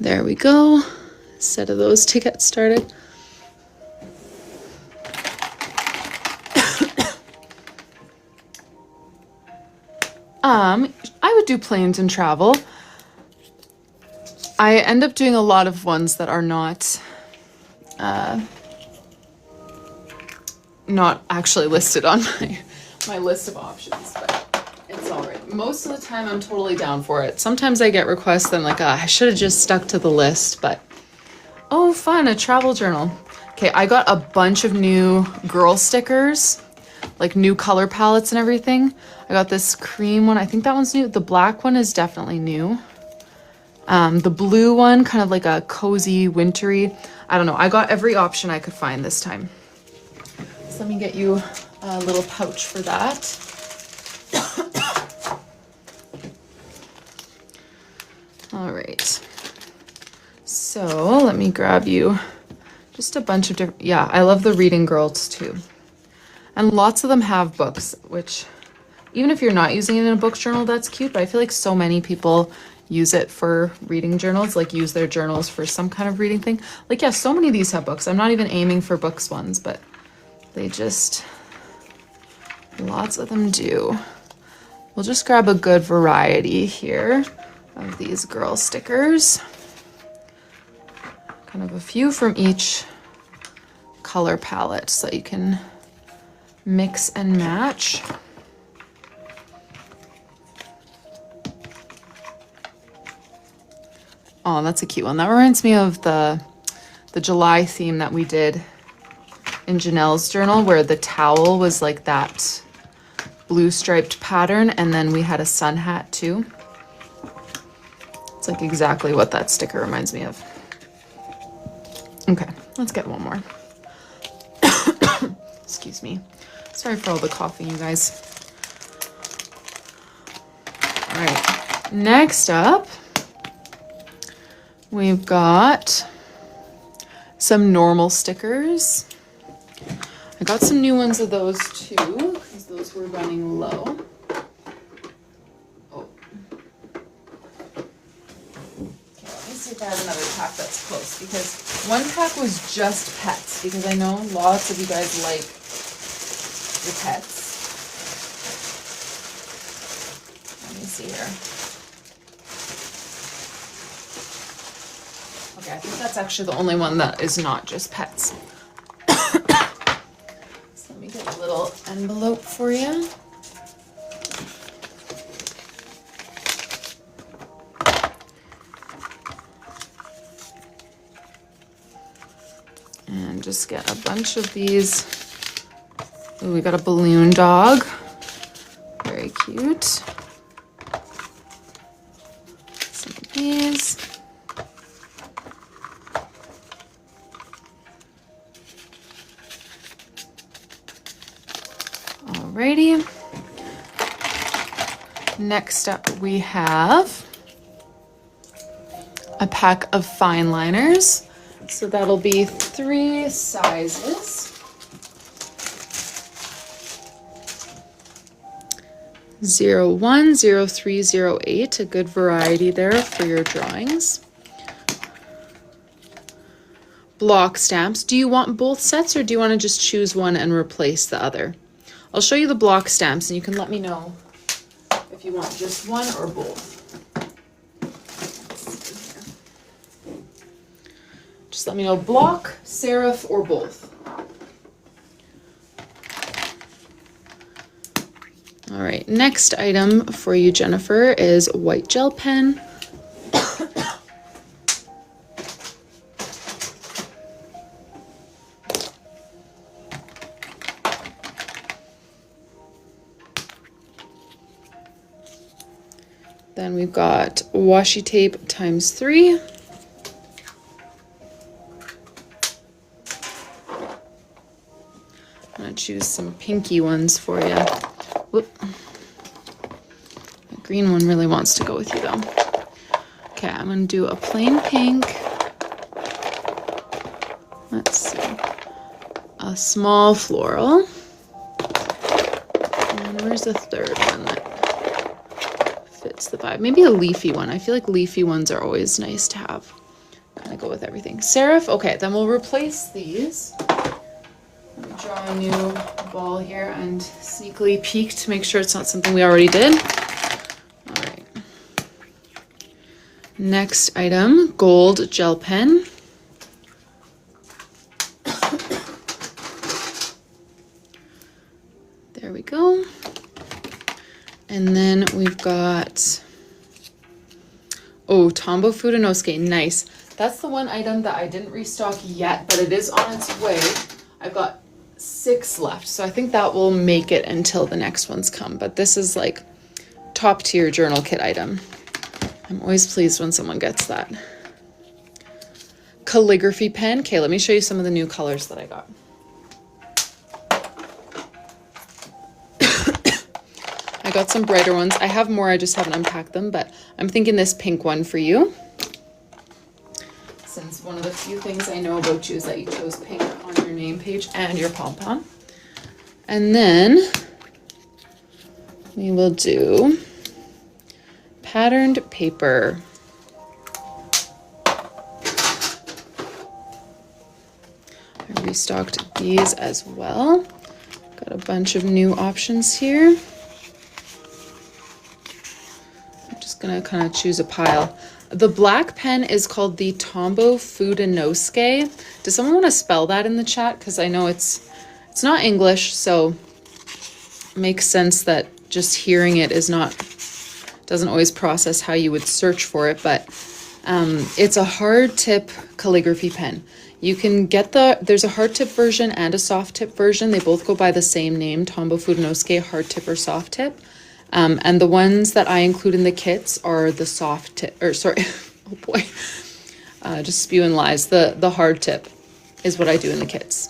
There we go. A set of those to get started. I would do planes and travel. I end up doing a lot of ones that are not actually listed on my list of options, but It's all right. Most of the time I'm totally down for it. Sometimes I get requests and I'm like, I should have just stuck to the list, but oh, fun, a travel journal. Okay, I got a bunch of new girl stickers, like new color palettes and everything. I got this cream one. I think that one's new. The black one is definitely new. The blue one, kind of like a cozy, wintry. I don't know. I got every option I could find this time. So let me get you a little pouch for that. All right. So let me grab you just a bunch of different, yeah, I love the reading girls too. And lots of them have books, which even if you're not using it in a book journal, that's cute. But I feel like so many people use it for reading journals, like use their journals for some kind of reading thing. Like, yeah, so many of these have books. I'm not even aiming for books ones, but they just, lots of them do. We'll just grab a good variety here of these girl stickers. Kind of a few from each color palette so you can mix and match. Oh, that's a cute one. That reminds me of the July theme that we did in Janelle's journal, where the towel was like that blue striped pattern, and then we had a sun hat too. It's like exactly what that sticker reminds me of. Okay, let's get one more. Excuse me. Sorry for all the coughing, you guys. All right, next up, we've got some normal stickers. I got some new ones of those too, because those were running low. Oh. Okay, let me see if I have another pack that's close, because one pack was just pets, because I know lots of you guys like your pets. Let me see here. Okay, I think that's actually the only one that is not just pets. So let me get a little envelope for you. And just get a bunch of these. Ooh, we got a balloon dog. Very cute. Some of these. Alrighty. Next up we have a pack of fine liners. So that'll be 3 sizes. 01, 03, 08, a good variety there for your drawings. Block stamps. Do you want both sets, or do you want to just choose one and replace the other? I'll show you the block stamps and you can let me know if you want just one or both. Just let me know, block, serif, or both. All right, next item for you, Jennifer, is white gel pen. Then we've got washi tape ×3. I'm gonna choose some pinky ones for you. Whoop. The green one really wants to go with you though. Okay, I'm gonna do a plain pink. Let's see. A small floral. And where's the third one that fits the vibe? Maybe a leafy one. I feel like leafy ones are always nice to have. Kind of go with everything. Serif, okay, then we'll replace these. Let me draw a new ball here and sneakily peek to make sure it's not something we already did. All right. Next item, gold gel pen. There we go. And then we've got, oh, Tombow Fudenosuke, nice. That's the one item that I didn't restock yet, but it is on its way. I've got 6 left, so I think that will make it until the next ones come. But this is like top tier journal kit item. I'm always pleased when someone gets that. Calligraphy pen. Okay, let me show you some of the new colors that I got. I got some brighter ones. I have more, I just haven't unpacked them, but I'm thinking this pink one for you. Since one of the few things I know about you is that you chose pink on your name page and your pom-pom. And then we will do patterned paper. I restocked these as well. Got a bunch of new options here. I'm just gonna kind of choose a pile. The black pen is called the Tombow Fudenosuke. Does someone want to spell that in the chat? Because I know it's not English, so it makes sense that just hearing it doesn't always process how you would search for it, but it's a hard tip calligraphy pen. You can get there's a hard tip version and a soft tip version. They both go by the same name, Tombow Fudenosuke, hard tip or soft tip. And the ones that I include in the kits are the soft tip, or sorry, oh boy, just spewing lies. The hard tip is what I do in the kits.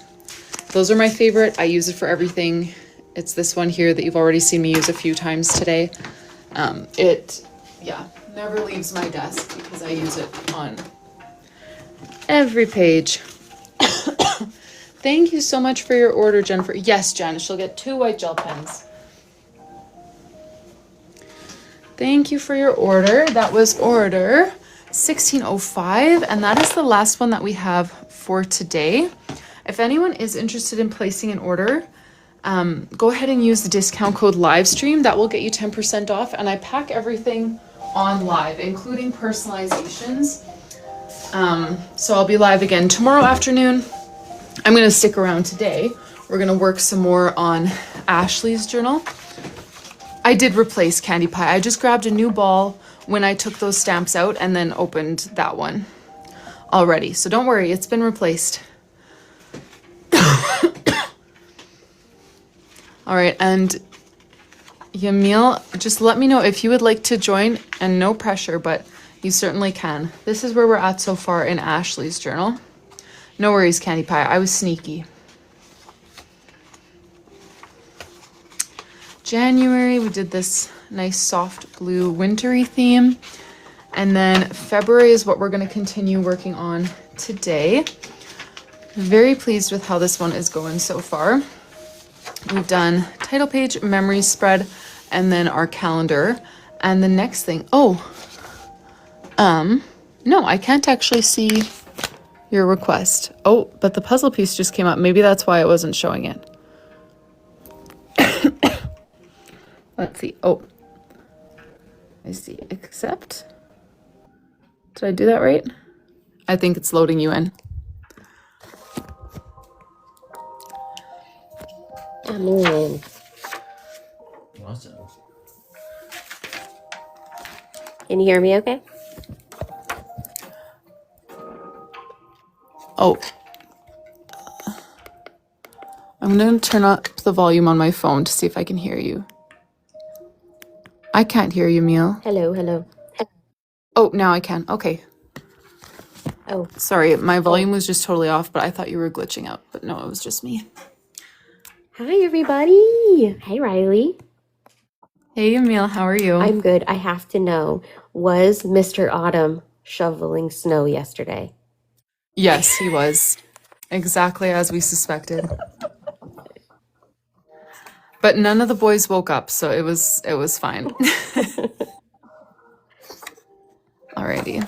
Those are my favorite. I use it for everything. It's this one here that you've already seen me use a few times today. It never leaves my desk because I use it on every page. Thank you so much for your order, Jennifer. Yes, Jen, she'll get 2 white gel pens. Thank you for your order. That was order 1605, and that is the last one that we have for today. If anyone is interested in placing an order, go ahead and use the discount code livestream. That will get you 10% off, and I pack everything on live, including personalizations. So I'll be live again tomorrow afternoon. I'm going to stick around today. We're going to work some more on Ashley's journal. I did replace Candy Pie. I just grabbed a new ball when I took those stamps out and then opened that one already. So don't worry, it's been replaced. All right, and Yamil, just let me know if you would like to join, and no pressure, but you certainly can. This is where we're at so far in Ashley's journal. No worries, Candy Pie, I was sneaky. January, we did this nice soft blue wintry theme. And then February is what we're going to continue working on today. Very pleased with how this one is going so far. We've done title page, memory spread, and then our calendar. And the next thing, no, I can't actually see your request. Oh, but the puzzle piece just came up. Maybe that's why it wasn't showing it. Let's see. Oh, I see. Accept. Did I do that right? I think it's loading you in. I'm in. Awesome. Can you hear me okay? Oh. I'm going to turn up the volume on my phone to see if I can hear you. I can't hear you, Meal. Hello, hello. Oh, now I can. Okay. Oh. Sorry, my volume was just totally off, but I thought you were glitching out. But no, it was just me. Hi, everybody. Hey, Rylee. Hey, Emil, how are you? I'm good. I have to know, was Mr. Autumn shoveling snow yesterday? Yes, he was. Exactly as we suspected. But none of the boys woke up, so it was fine. Alrighty.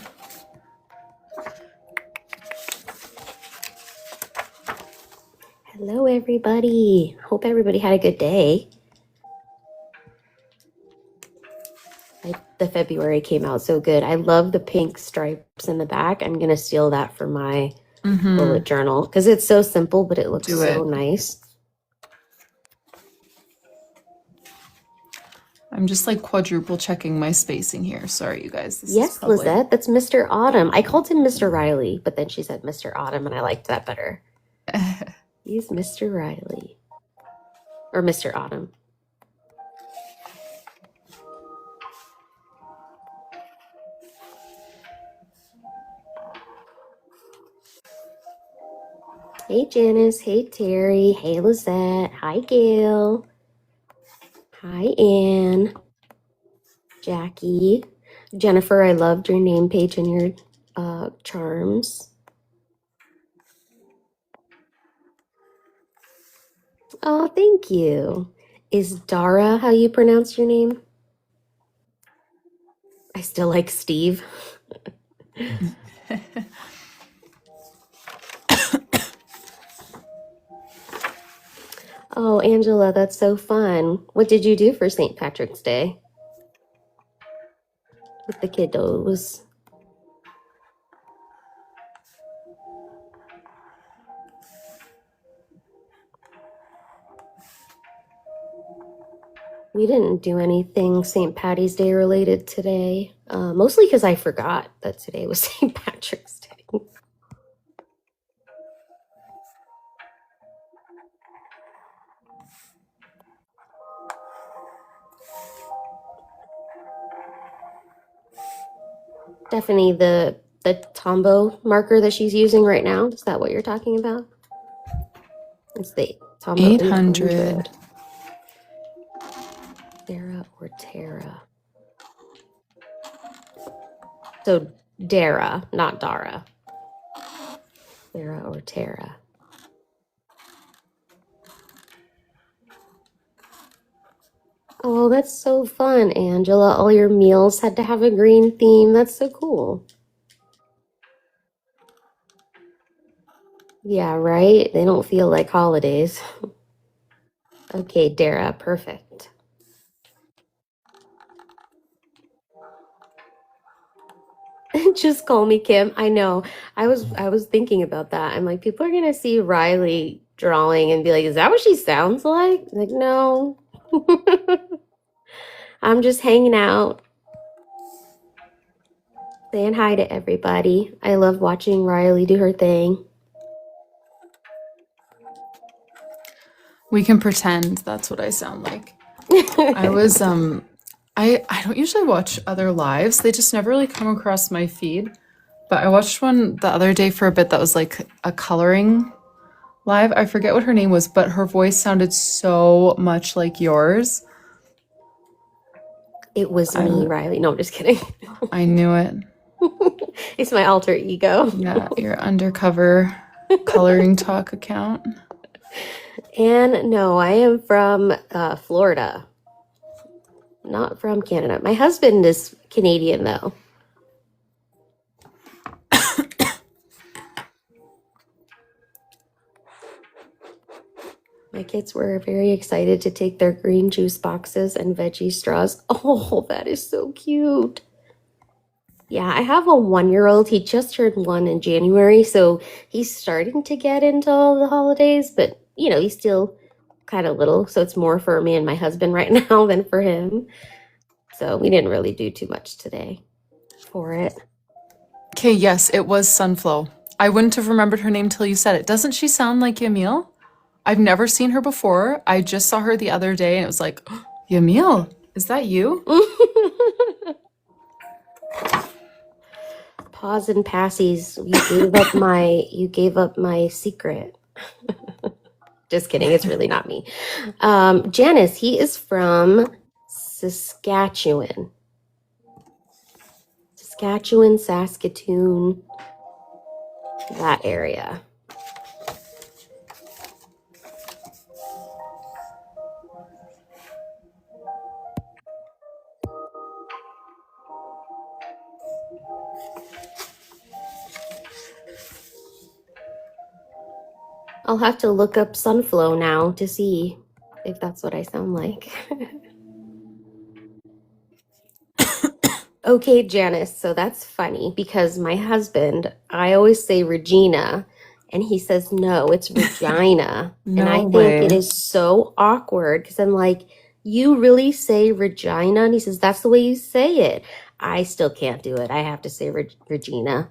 Hello, everybody. Hope everybody had a good day. The February came out so good. I love the pink stripes in the back. I'm going to steal that for my bullet journal because it's so simple, but it looks so nice. I'm just like quadruple checking my spacing here. Sorry, you guys. This is Yes, probably... Lizette, that's Mr. Autumn. I called him Mr. Rylee, but then she said Mr. Autumn, and I liked that better. He's Mr. Rylee. Or Mr. Autumn. Hey, Janice. Hey, Terry. Hey, Lizette. Hi, Gail. Hi, Anne. Jackie. Jennifer, I loved your name page and your charms. Oh, thank you. Is Dara how you pronounce your name? I still like Steve. Oh, Angela, that's so fun. What did you do for St. Patrick's Day? With the kiddos. We didn't do anything St. Patty's Day related today, mostly because I forgot that today was St. Patrick's Day. Stephanie, the Tombow marker that she's using right now, is that what you're talking about? It's the Tombow 800. Sarah or Tara? So Dara, not Dara. Sarah or Tara? Oh, that's so fun, Angela. All your meals had to have a green theme. That's so cool. Yeah, right? They don't feel like holidays. Okay, Dara, perfect. Just call me Kim. I know. I was thinking about that. I'm like, people are gonna see Rylee drawing and be like, is that what she sounds like? Like, no. I'm just hanging out. Saying hi to everybody. I love watching Rylee do her thing. We can pretend that's what I sound like. I was I don't usually watch other lives. They just never really come across my feed. But I watched one the other day for a bit that was like a coloring live. I forget what her name was, but her voice sounded so much like yours. It was me, Rylee. No, I'm just kidding. I knew it. It's my alter ego. Yeah, your undercover coloring talk account. And no, I am from Florida, not from Canada. My husband is Canadian, though. My kids were very excited to take their green juice boxes and veggie straws. Oh, that is so cute. Yeah, I have a 1-year-old. He just turned 1 in January, so he's starting to get into all the holidays, but, you know, he's still kind of little, so it's more for me and my husband right now than for him. So we didn't really do too much today for it. Okay, yes, it was Sunflow. I wouldn't have remembered her name till you said it. Doesn't she sound like Yamil? I've never seen her before. I just saw her the other day and it was like, oh, Yamil, is that you? Pause and passies. You gave up my secret. Just kidding. It's really not me. Janice, he is from Saskatchewan. Saskatoon, that area. I'll have to look up Sunflow now to see if that's what I sound like. Okay, Janice, so that's funny because my husband, I always say Regina, and he says, no, it's Regina. No and I way. think it is so awkward because I'm like, You really say Regina? And he says, that's the way you say it. I still can't do it. I have to say Regina.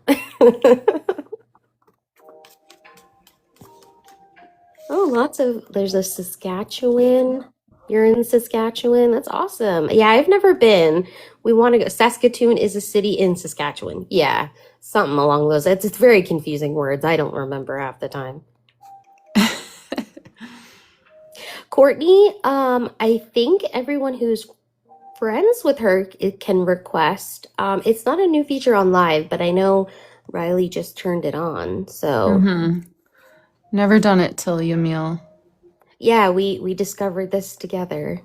Oh, there's a Saskatchewan. You're in Saskatchewan. That's awesome. Yeah, I've never been. We want to go. Saskatoon is a city in Saskatchewan. Yeah, something along those. It's very confusing words. I don't remember half the time. Courtney, I think everyone who's friends with her can request. It's not a new feature on Live, but I know Rylee just turned it on. So Never done it till you, Emil. yeah, we discovered this together.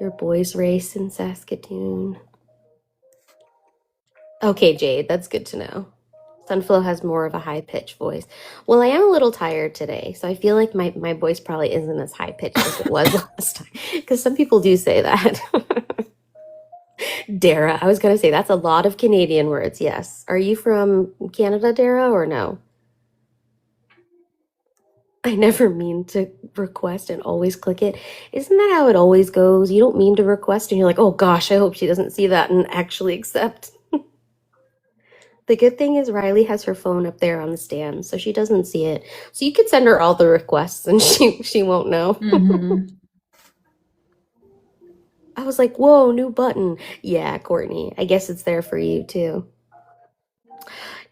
Your boys race in Saskatoon. Okay, Jade, that's good to know. Sunflow has more of a high-pitched voice. Well, I am a little tired today, so I feel like my voice probably isn't as high-pitched as it was last time. Because some people do say that. Dara, I was going to say, that's a lot of Canadian words, yes. Are you from Canada, Dara, or no? I never mean to request and always click it. Isn't that how it always goes? You don't mean to request and you're like, oh gosh, I hope she doesn't see that and actually accept. The good thing is Rylee has her phone up there on the stand, so she doesn't see it. So you could send her all the requests and she won't know. I was like, whoa, new button. Yeah, Courtney, I guess it's there for you too.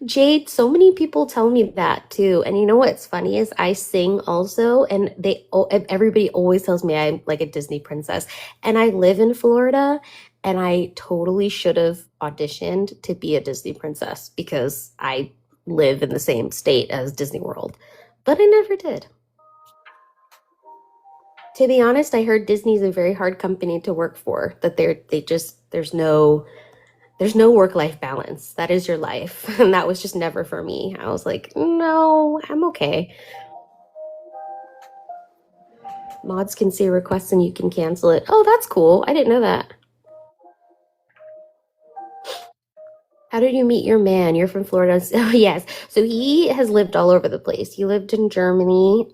Jade, so many people tell me that too. And you know what's funny is I sing also, and everybody always tells me I'm like a Disney princess. And I live in Florida, and I totally should have auditioned to be a Disney princess because I live in the same state as Disney World. But I never did. To be honest, I heard Disney's a very hard company to work for, that there's no work-life balance. That is your life. And that was just never for me. I was like, no, I'm okay. Mods can see requests and you can cancel it. Oh, that's cool. I didn't know that. How did you meet your man? You're from Florida. Oh, yes. So he has lived all over the place. He lived in Germany,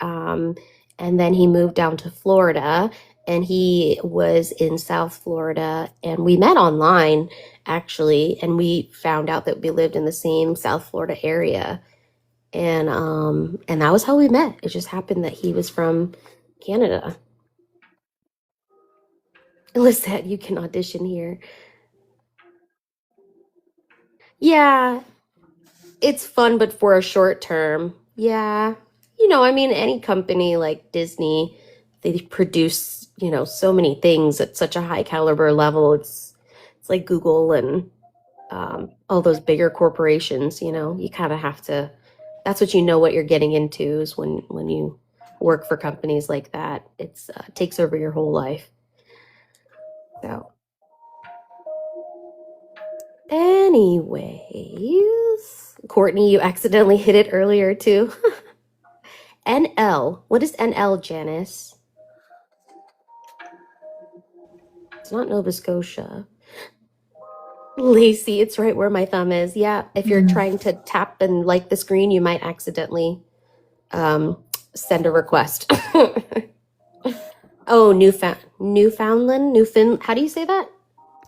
and then he moved down to Florida, and he was in South Florida, and we met online, actually, and we found out that we lived in the same South Florida area, and that was how we met. It just happened that he was from Canada. Lisette, you can audition here. Yeah, it's fun, but for a short term. Yeah. I mean, any company like Disney, they produce, so many things at such a high caliber level. It's like Google and all those bigger corporations, you kind of have to, that's what what you're getting into is when you work for companies like that. It takes over your whole life. So. Anyways, Courtney, you accidentally hit it earlier too. NL. What is NL, Janice? It's not Nova Scotia. Lacey, it's right where my thumb is. Yeah, if you're trying to tap and like the screen, you might accidentally send a request. Oh, Newfoundland? How do you say that?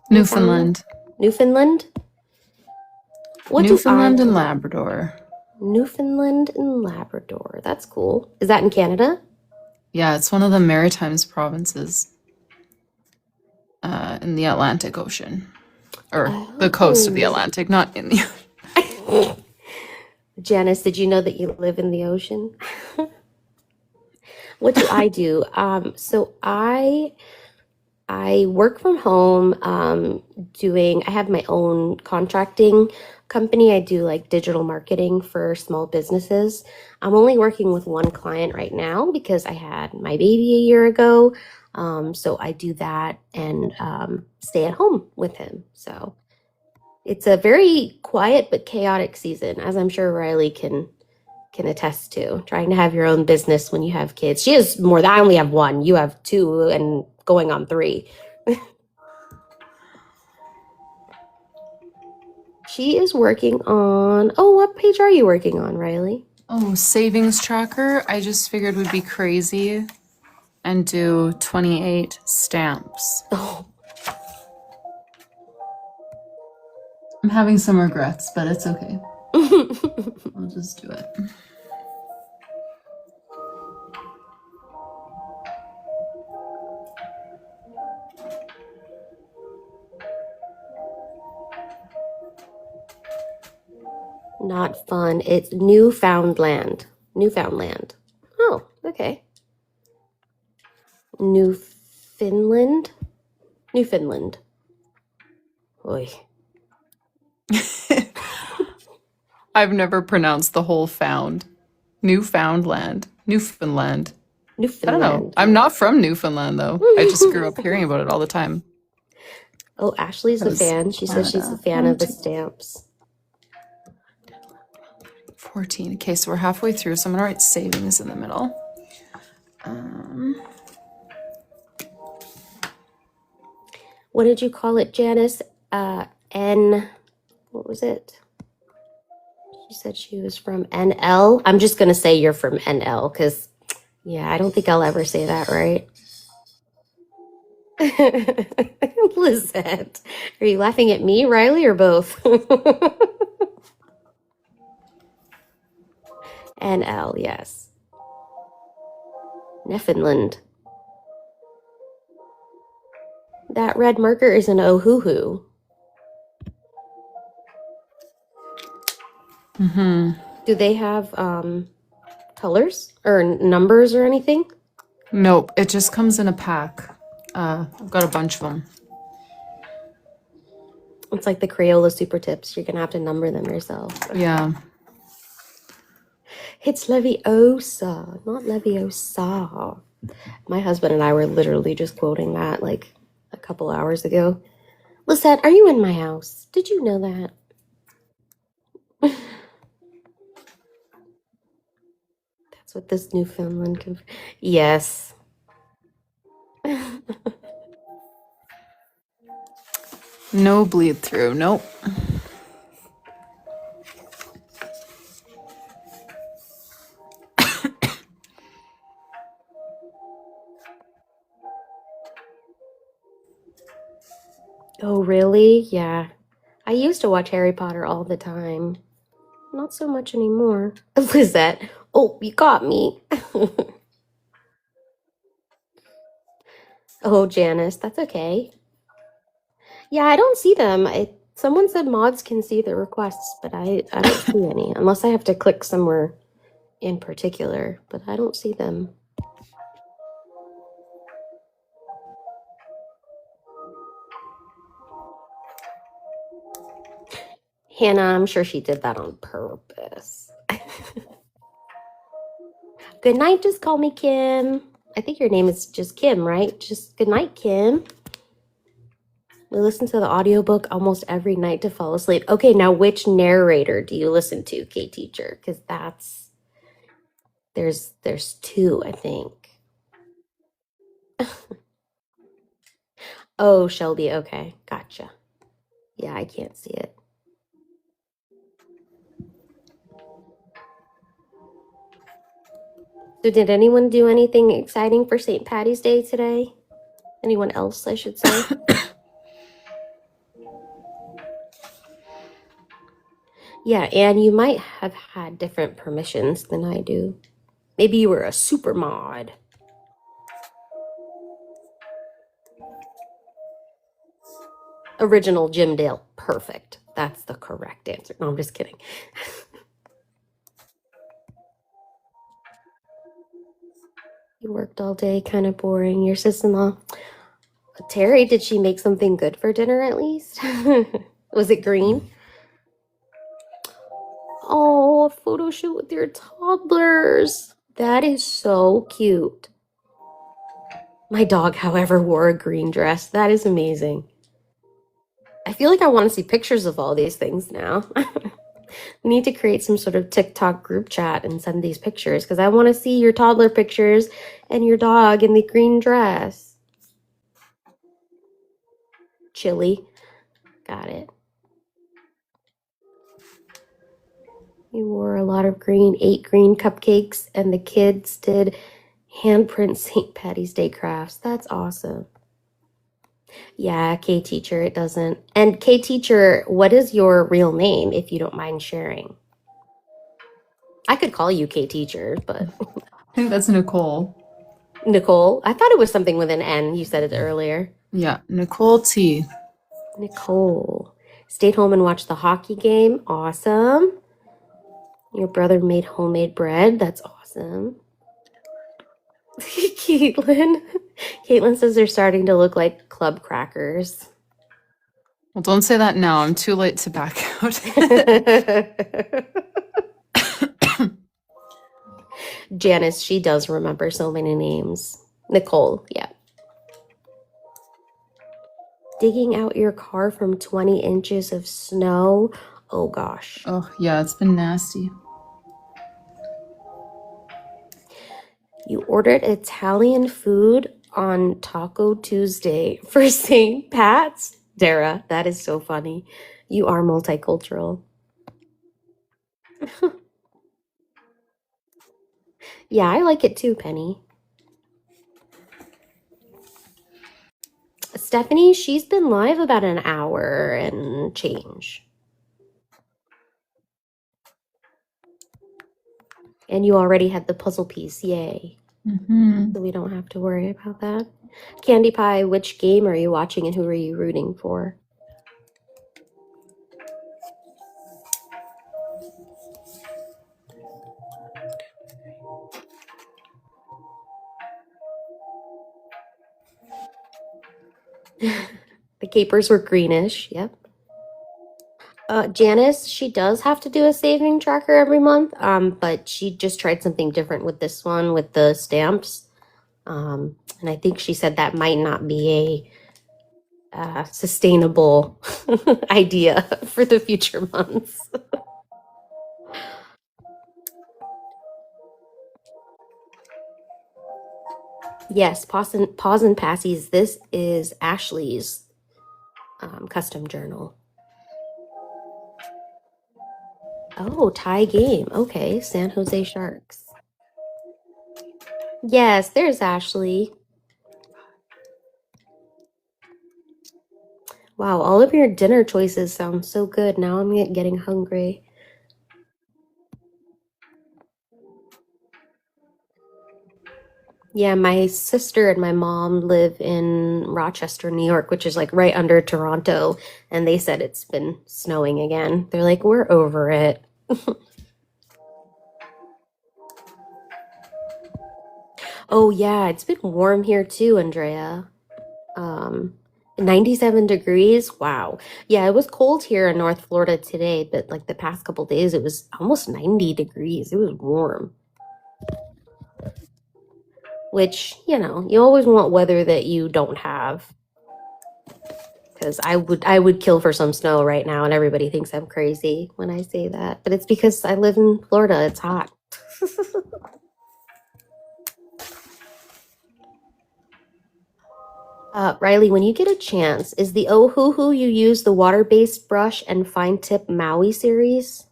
Newfoundland. Newfoundland? Newfoundland and Labrador. Newfoundland and Labrador. That's cool. Is that in Canada? Yeah, it's one of the Maritimes provinces in the Atlantic Ocean. Or the coast of the Atlantic, not in the ocean. Janice, did you know that you live in the ocean? What do I do? So I work from home I have my own contracting company. I do like digital marketing for small businesses. I'm only working with one client right now because I had my baby a year ago. So I do that and stay at home with him. So it's a very quiet but chaotic season, as I'm sure Rylee can attest to. Trying to have your own business when you have kids. She has more than I only have one. You have two and going on 3. She is working on, what page are you working on, Rylee? Oh, savings tracker. I just figured would be crazy and do 28 stamps. Oh, I'm having some regrets, but it's okay. I'll just do it. not fun. It's Newfoundland. Newfoundland. Oh, okay. Newfoundland? Newfoundland. Oy. I've never pronounced the whole found. Newfoundland. Newfoundland. I don't know. Newfoundland. I'm not from Newfoundland, though. I just grew up hearing about it all the time. Oh, Ashley's a That was fan. She says she's a Canada. fan of the stamps. 14. Okay, so we're halfway through, so I'm gonna write savings in the middle. What did you call it, Janice? N. What was it? She said she was from NL. I'm just gonna say you're from NL because, yeah, I don't think I'll ever say that right. Lizette, are you laughing at me, Rylee, or both? NL, yes. Newfoundland. That red marker is an OHUHU. Do they have colors or numbers or anything? Nope, it just comes in a pack. I've got a bunch of them. It's like the Crayola Super Tips. You're gonna have to number them yourself. Yeah. It's Leviosa, not Leviosa. My husband and I were literally just quoting that like a couple hours ago. Lisette, are you in my house? Did you know that? That's what this Newfoundland can. Yes. No bleed through. Nope. Oh, really? Yeah. I used to watch Harry Potter all the time. Not so much anymore. Lizette, oh, you got me. Oh, Janice, that's okay. Yeah, I don't see them. Someone said mods can see the requests, but I don't see any, unless I have to click somewhere in particular, but I don't see them. Hannah, I'm sure she did that on purpose. Good night, just call me Kim. I think your name is just Kim, right? Just good night, Kim. We listen to the audiobook almost every night to fall asleep. Okay, now which narrator do you listen to, K-Teacher? Because there's two, I think. Oh, Shelby, okay, gotcha. Yeah, I can't see it. So did anyone do anything exciting for St. Patty's Day today? Anyone else, I should say? Yeah, and you might have had different permissions than I do. Maybe you were a super mod. Original Jim Dale. Perfect. That's the correct answer. No, I'm just kidding. You worked all day, kind of boring. Your sister-in-law, Terry, did she make something good for dinner at least? Was it green? Oh, a photo shoot with your toddlers. That is so cute. My dog, however, wore a green dress. That is amazing. I feel like I want to see pictures of all these things now. We need to create some sort of TikTok group chat and send these pictures because I want to see your toddler pictures and your dog in the green dress. Chili. Got it. You wore a lot of green, ate green cupcakes, and the kids did Handprint St. Patty's Day crafts. That's awesome. Yeah, K-Teacher, it doesn't. And K-Teacher, what is your real name, if you don't mind sharing? I could call you K-Teacher, but... I think that's Nicole. Nicole? I thought it was something with an N. You said it earlier. Yeah, Nicole T. Nicole. Stayed home and watched the hockey game. Awesome. Your brother made homemade bread. That's awesome. Caitlin. Caitlin says they're starting to look like club crackers. Well, don't say that now. I'm too late to back out. Janice, she does remember so many names. Nicole, yeah. Digging out your car from 20 inches of snow. Oh gosh. Oh, yeah, it's been nasty. You ordered Italian food on Taco Tuesday for St. Pat's? Dara, that is so funny. You are multicultural. Yeah, I like it too, Penny. Stephanie, she's been live about an hour and change. And you already had the puzzle piece, yay. So we don't have to worry about that. Candy Pie, which game are you watching and who are you rooting for? The capers were greenish, yep. Janice, she does have to do a saving tracker every month, but she just tried something different with this one with the stamps. And I think she said that might not be a sustainable idea for the future months. Yes, pause and passies. This is Ashley's custom journal. Oh, tie game. Okay, San Jose Sharks. Yes, there's Ashley. Wow, all of your dinner choices sound so good. Now I'm getting hungry. Yeah, my sister and my mom live in Rochester, New York, which is like right under Toronto. And they said it's been snowing again. They're like, we're over it. Oh, yeah, it's been warm here too, Andrea. 97 degrees. Wow. Yeah, it was cold here in North Florida today, but like the past couple days, it was almost 90 degrees. It was warm. Which, you know, you always want weather that you don't have. Because I would kill for some snow right now, and everybody thinks I'm crazy when I say that. But it's because I live in Florida. It's hot. Rylee, when you get a chance, is the OBUJO you use the water-based brush and fine tip Maui series?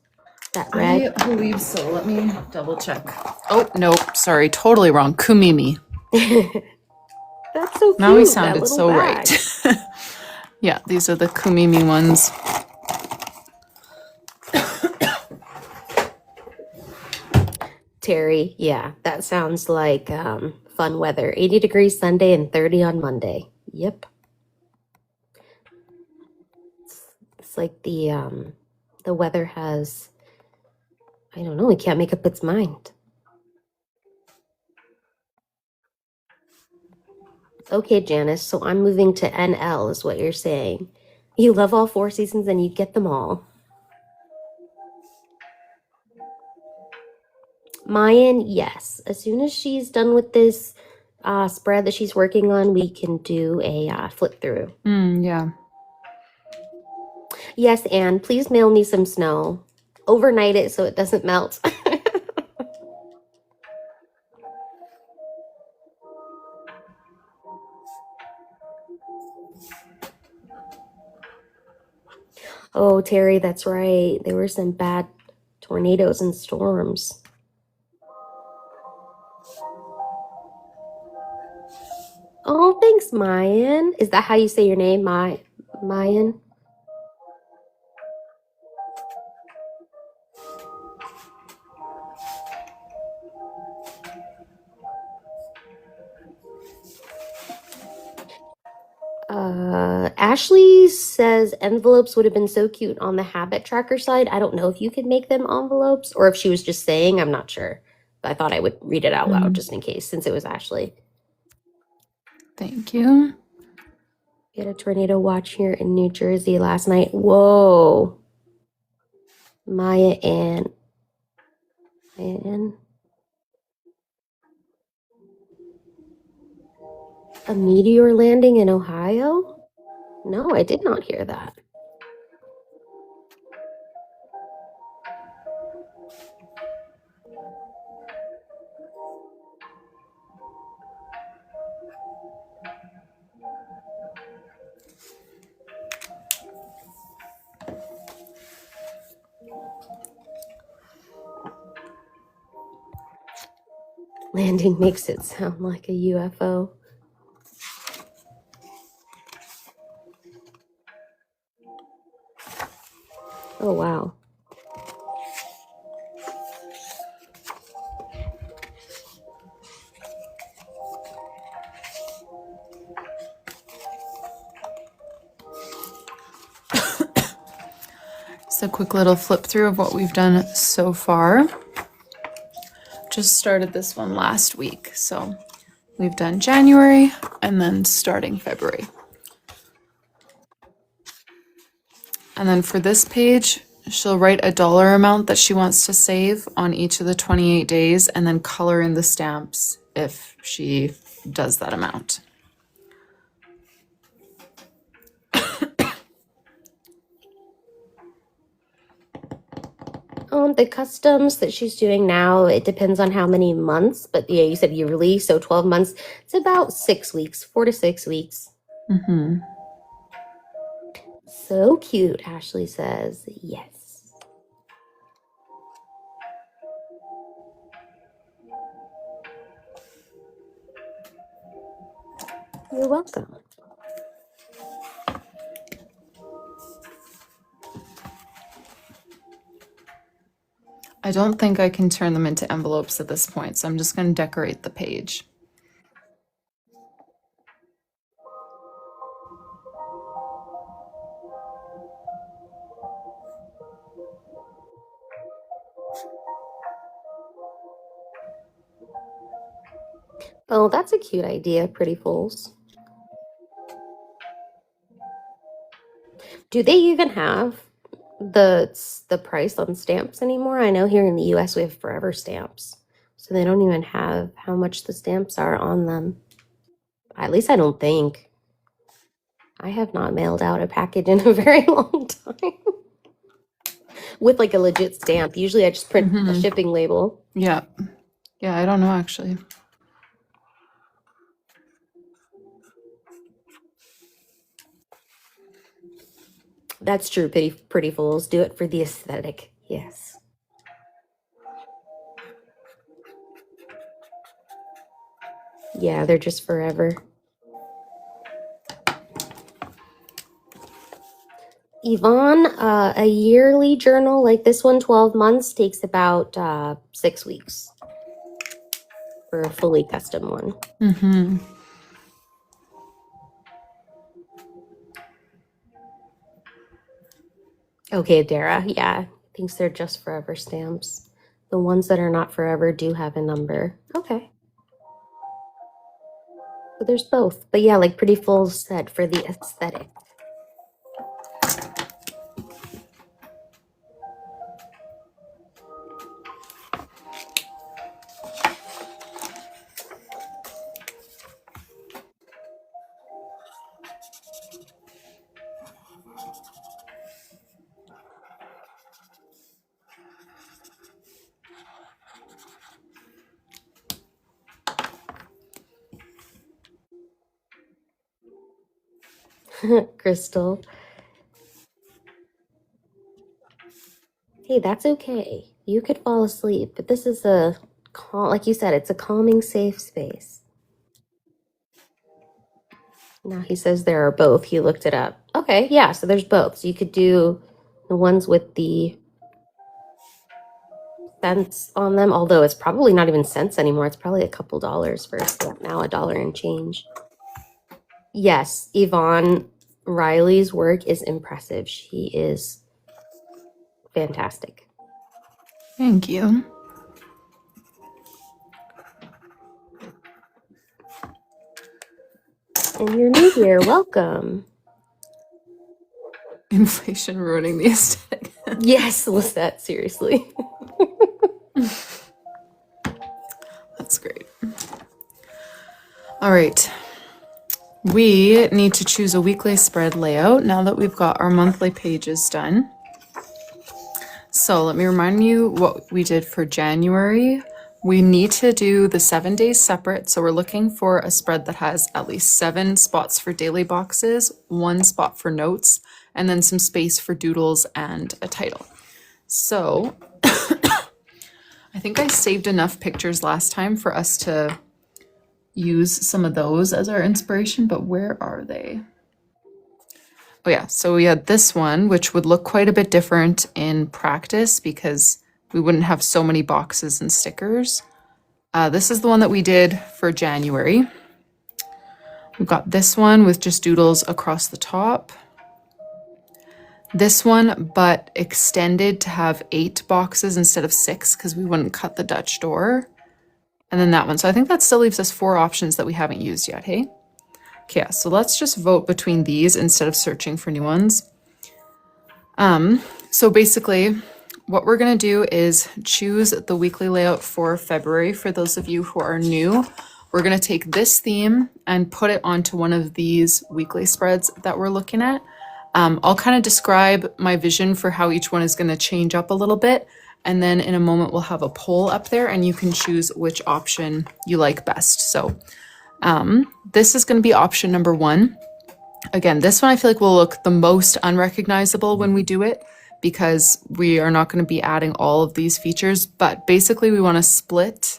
That red? I believe so. Let me double check. Oh, nope. Sorry. Totally wrong. Kumimi. That's so cute. Maui sounded so bag. right. Yeah, these are the Kumimi ones. Terry, yeah, that sounds like fun weather. 80 degrees Sunday and 30 on Monday. Yep. It's like the weather has, I don't know, it can't make up its mind. Okay, Janice, so I'm moving to NL is what you're saying. You love all 4 seasons and you get them all. Mayan, yes. As soon as she's done with this spread that she's working on, we can do a flip through. Yeah. Yes, Anne, please mail me some snow. Overnight it so it doesn't melt. Oh, Terry, that's right. There were some bad tornadoes and storms. Thanks, Mayan. Is that how you say your name, Mayan? Ashley says envelopes would have been so cute on the habit tracker side. I don't know if you could make them envelopes or if she was just saying, I'm not sure. But I thought I would read it out loud just in case, since it was Ashley. Thank you. We had a tornado watch here in New Jersey last night. Whoa. Maya and a meteor landing in Ohio? No, I did not hear that. Landing makes it sound like a UFO. Oh, wow. Just a quick little flip through of what we've done so far. Just started this one last week, so we've done January and then starting February. And then for this page, she'll write a dollar amount that she wants to save on each of the 28 days and then color in the stamps if she does that amount. The customs that she's doing now, it depends on how many months, but yeah, you said yearly, so 12 months. It's about 6 weeks, 4 to 6 weeks. Mm-hmm. So cute, Ashley says. Yes. You're welcome. I don't think I can turn them into envelopes at this point, so I'm just going to decorate the page. Oh, that's a cute idea, Pretty Fools. Do they even have the price on stamps anymore? I know here in the US we have forever stamps, so they don't even have how much the stamps are on them. At least I don't think. I have not mailed out a package in a very long time with like a legit stamp. Usually I just print a shipping label. Yeah. Yeah, I don't know actually. That's true, Pretty Fools. Do it for the aesthetic. Yes. Yeah, they're just forever. Yvonne, a yearly journal like this one, 12 months, takes about 6 weeks for a fully custom one. Mm-hmm. Okay, Dara, yeah, thinks they're just forever stamps. The ones that are not forever do have a number. Okay. So there's both. But yeah, like Pretty Fools said, for the aesthetic. Crystal. Hey, that's okay. You could fall asleep, but this is a, like you said, it's a calming, safe space. Now he says there are both. He looked it up. Okay, yeah, so there's both. So you could do the ones with the cents on them, although it's probably not even cents anymore. It's probably a couple dollars for a stamp now, $1 and change. Yes, Yvonne, Rylee's work is impressive. She is fantastic. Thank you. And you're new here. Welcome. Inflation ruining the aesthetic. Yes, Lisette, seriously. That's great. All right. We need to choose a weekly spread layout now that we've got our monthly pages done. So let me remind you what we did for January. We need to do the 7 days separate. So we're looking for a spread that has at least 7 spots for daily boxes, 1 spot for notes, and then some space for doodles and a title. So I think I saved enough pictures last time for us to use some of those as our inspiration, but where are they? Oh yeah, so we had this one, which would look quite a bit different in practice because we wouldn't have so many boxes and stickers. This is the one that we did for January. We've got this one with just doodles across the top. This one, but extended to have 8 boxes instead of 6 because we wouldn't cut the Dutch door. And then that one. So I think that still leaves us 4 options that we haven't used yet, hey? Okay, so let's just vote between these instead of searching for new ones. So basically, what we're gonna do is choose the weekly layout for February. For those of you who are new, we're gonna take this theme and put it onto one of these weekly spreads that we're looking at. I'll kind of describe my vision for how each one is gonna change up a little bit. And then in a moment, we'll have a poll up there and you can choose which option you like best. So this is going to be option number 1. Again, this one I feel like will look the most unrecognizable when we do it because we are not going to be adding all of these features. But basically, we want to split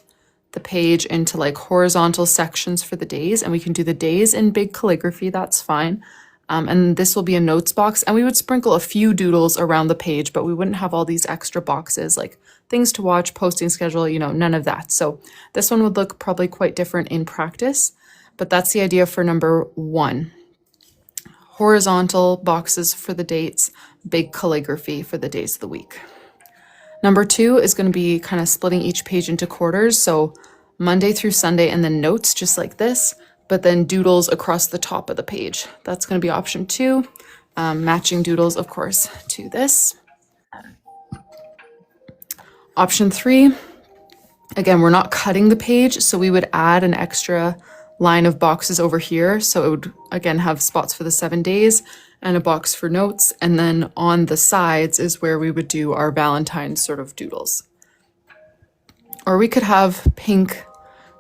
the page into like horizontal sections for the days. And we can do the days in big calligraphy. That's fine. And this will be a notes box, and we would sprinkle a few doodles around the page, but we wouldn't have all these extra boxes like things to watch, posting schedule, you know, none of that. So this one would look probably quite different in practice, but that's the idea for number 1. Horizontal boxes for the dates, big calligraphy for the days of the week. Number 2 is going to be kind of splitting each page into quarters. So Monday through Sunday and then notes just like this, but then doodles across the top of the page. That's going to be option 2. Matching doodles, of course, to this. Option 3, again, we're not cutting the page, so we would add an extra line of boxes over here. So it would, again, have spots for the 7 days and a box for notes. And then on the sides is where we would do our Valentine's sort of doodles. Or we could have pink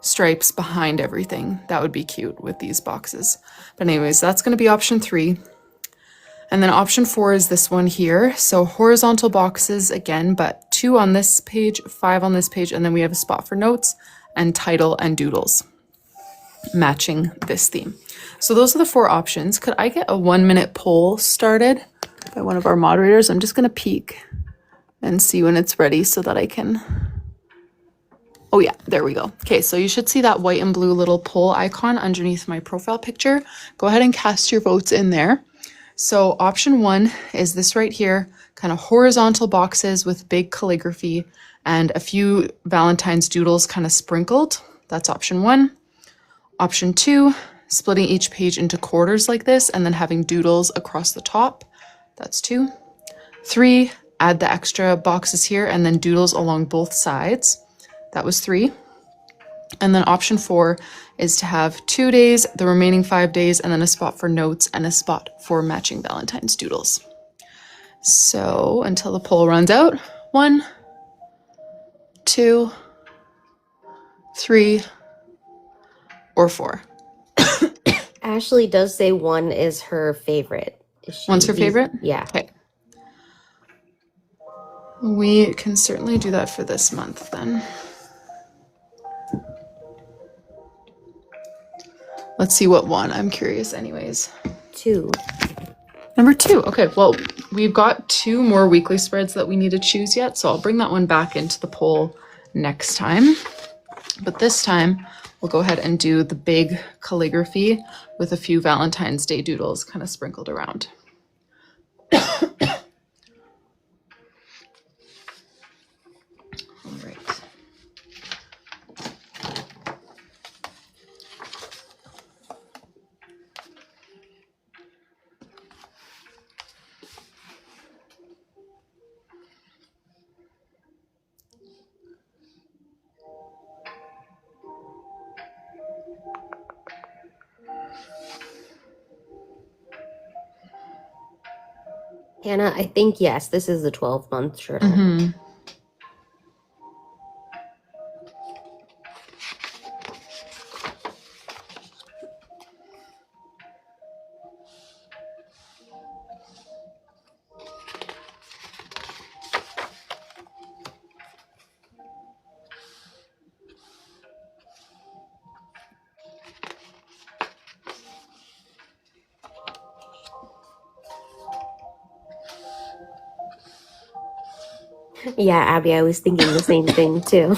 stripes behind everything. That would be cute with these boxes. But anyways, that's going to be option 3. And then option 4 is this one here. So horizontal boxes again, but 2 on this page, 5 on this page, and then we have a spot for notes and title and doodles matching this theme. So those are the 4 options. Could I get a 1-minute poll started by one of our moderators? I'm just going to peek and see when it's ready so that I can... Oh yeah, there we go. Okay, so you should see that white and blue little poll icon underneath my profile picture. Go ahead and cast your votes in there. So option 1 is this right here, kind of horizontal boxes with big calligraphy and a few Valentine's doodles kind of sprinkled. That's option 1. Option 2, splitting each page into quarters like this and then having doodles across the top. That's 2. 3, add the extra boxes here and then doodles along both sides. That was 3. And then option 4 is to have 2 days, the remaining 5 days, and then a spot for notes and a spot for matching Valentine's doodles. So until the poll runs out, 1, 2, 3, or 4. Ashley does say 1 is her favorite. One's her favorite? Yeah. Okay. We can certainly do that for this month then. Let's see what one. I'm curious anyways. 2. Number 2. Okay, well, we've got 2 more weekly spreads that we need to choose yet, so I'll bring that one back into the poll next time. But this time, we'll go ahead and do the big calligraphy with a few Valentine's Day doodles kind of sprinkled around. All right. Hannah, I think yes, this is the 12-month journal. Mm-hmm. Yeah, Abby, I was thinking the same thing too.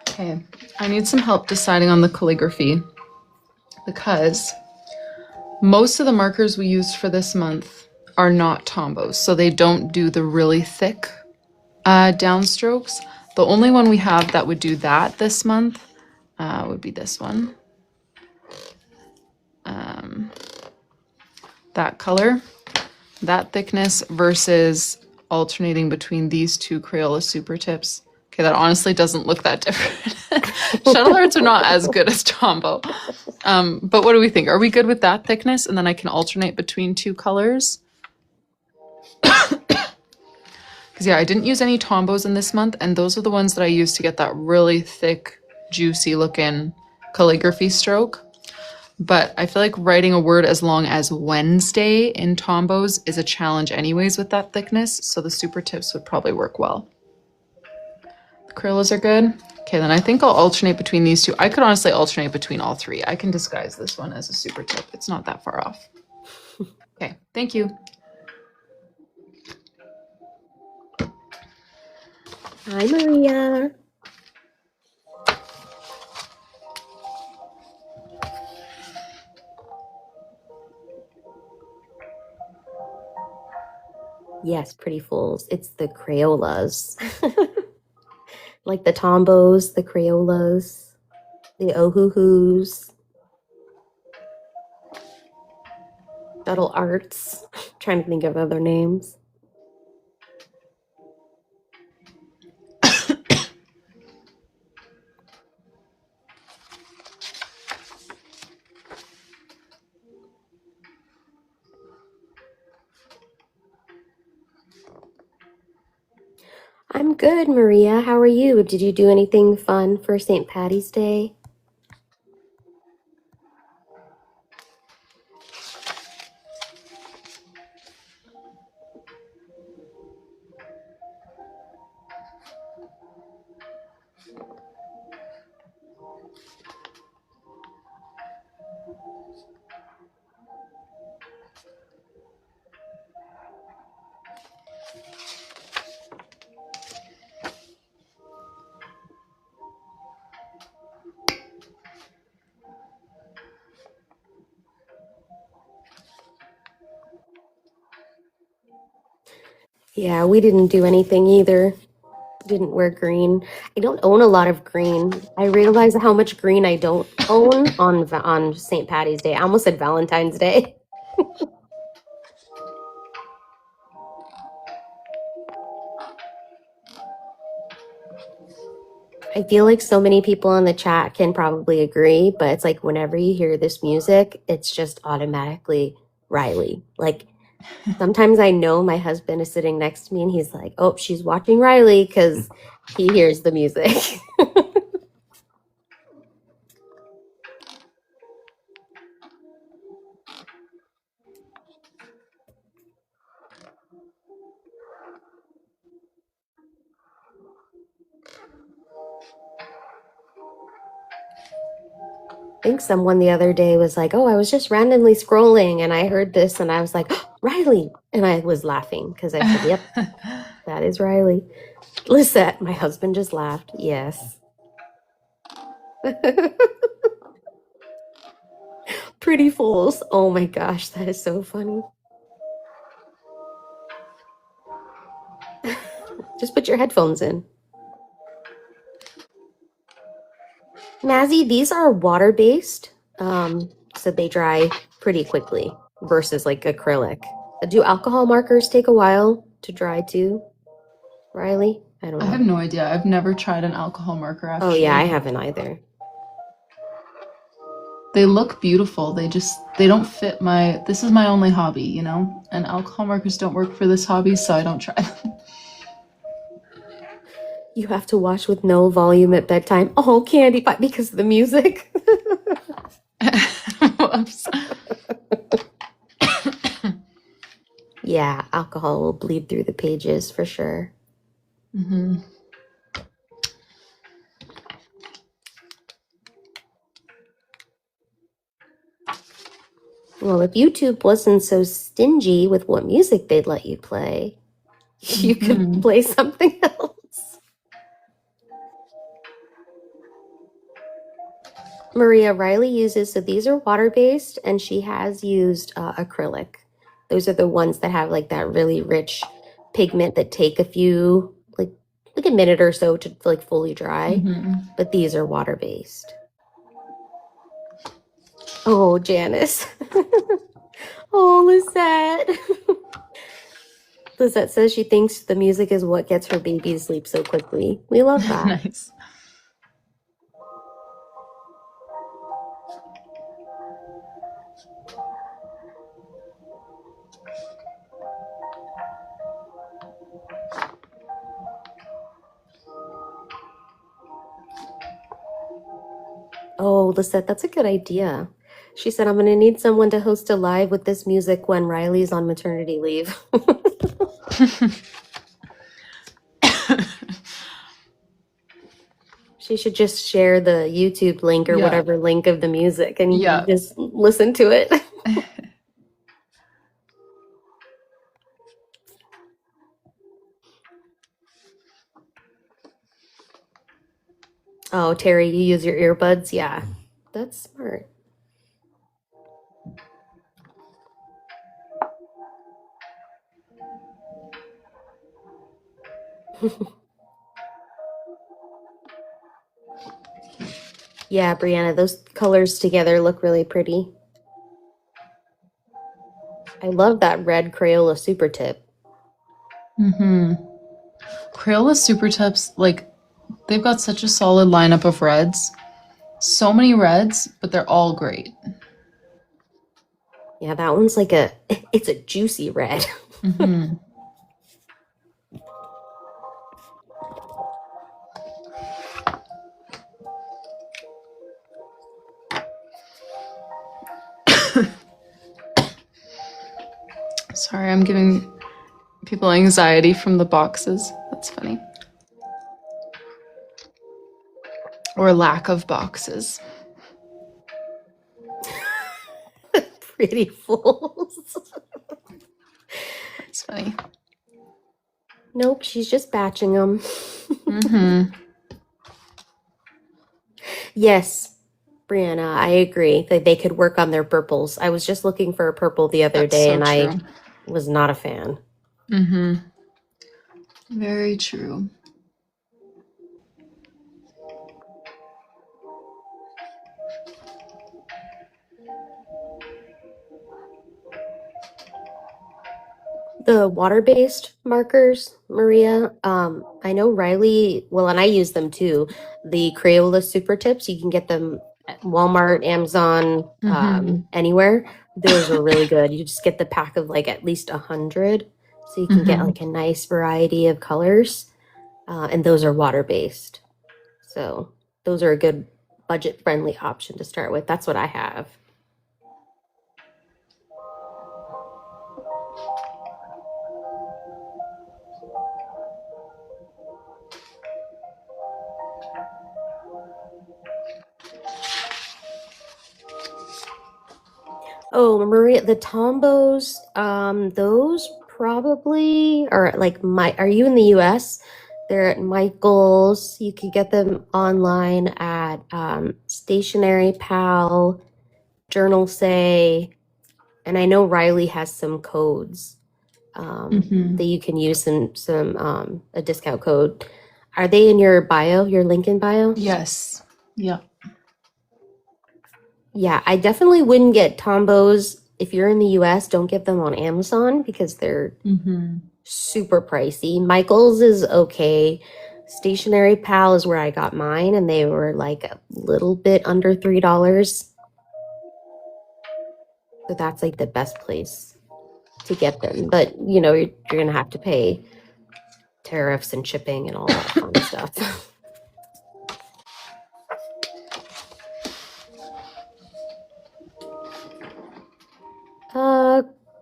Okay, I need some help deciding on the calligraphy because most of the markers we used for this month are not Tombos, so they don't do the really thick downstrokes. The only one we have that would do that this month would be this one. That color, that thickness versus alternating between these 2 Crayola Super Tips. Okay, that honestly doesn't look that different. Shuttle hearts are not as good as Tombow. But what do we think? Are we good with that thickness? And then I can alternate between 2 colors? Because yeah, I didn't use any Tombos in this month, and those are the ones that I used to get that really thick, juicy looking calligraphy stroke. But I feel like writing a word as long as Wednesday in Tombos is a challenge anyways with that thickness, so the Super Tips would probably work well. The Crayolas are good. Okay, then I think I'll alternate between these 2. I could honestly alternate between all 3. I can disguise this one as a Super Tip. It's not that far off. Okay, thank you. Hi, Maria. Yes, pretty fools. It's the Crayolas. Like the Tombos, the Crayolas, the Ohuhus, Shuttle Arts. Trying to think of other names. I'm good, Maria. How are you? Did you do anything fun for St. Patty's Day? Yeah, we didn't do anything either. Didn't wear green. I don't own a lot of green. I realize how much green I don't own on St. Patty's Day. I almost said Valentine's Day. I feel like so many people in the chat can probably agree, but it's like whenever you hear this music, it's just automatically Rylee. Like sometimes I know my husband is sitting next to me and he's like, oh, she's watching Rylee because he hears the music. think someone the other day was like, oh, I was just randomly scrolling and I heard this and I was like, oh, Rylee. And I was laughing because I said, yep, that is Rylee. Lisette, my husband just laughed. Yes. Pretty fools. Oh my gosh, that is so funny. Just put your headphones in. Mazzy, these are water-based, so they dry pretty quickly versus like acrylic. Do alcohol markers take a while to dry too, Rylee? I don't I know. have no idea. I've never tried an alcohol marker, Oh actually. yeah, I haven't either. They look beautiful. They don't fit this is my only hobby, you know? And alcohol markers don't work for this hobby, so I don't try them. You have to wash with no volume at bedtime. Oh, candy pie because of the music. Whoops. Yeah, alcohol will bleed through the pages for sure. Mm-hmm. Well, if YouTube wasn't so stingy with what music they'd let you play, you could play something else. Maria Rylee uses, so these are water-based, and she has used acrylic. Those are the ones that have like that really rich pigment that take a few, like a minute or so to like fully dry. But these are water-based. Oh, Janice. Oh, Lisette. Lisette says she thinks the music is what gets her baby to sleep so quickly. We love that. Nice. Oh, Lisette, that's a good idea. She said, I'm going to need someone to host a live with this music when Riley's on maternity leave. She should just share the YouTube link or whatever link of the music and you just listen to it. Oh, Terry, you use your earbuds? Yeah, that's smart. Yeah, Brianna, those colors together look really pretty. I love that red Crayola Super Tip. Crayola Super Tips, like, they've got such a solid lineup of reds. So many reds, but they're all great. Yeah, that one's like it's a juicy red. Sorry, I'm giving people anxiety from the boxes. That's funny. Or lack of boxes. Pretty fools. That's funny. Nope, she's just batching them. Yes, Brianna, I agree that they could work on their purples. I was just looking for a purple the other day and I was not a fan. Very true. The water-based markers, Maria, I know Rylee, well, and I use them too. The Crayola Super Tips, you can get them at Walmart, Amazon, anywhere. Those are really good. You just get the pack of like at least 100, so you can get like a nice variety of colors. And those are water-based. So those are a good budget-friendly option to start with. That's what I have. Oh, Maria, the Tombos, those probably are like are you in the US? They're at Michael's. You could get them online at Stationery Pal, Journal Say, and I know Rylee has some codes that you can use some a discount code. Are they in your bio, your link in bio? Yes. Yeah. Yeah, I definitely wouldn't get Tombos if you're in the US. Don't get them on Amazon because they're super pricey. Michael's is okay. Stationery Pal is where I got mine, and they were like a little bit under $3. So that's like the best place to get them. But you know, you're gonna have to pay tariffs and shipping and all that fun stuff.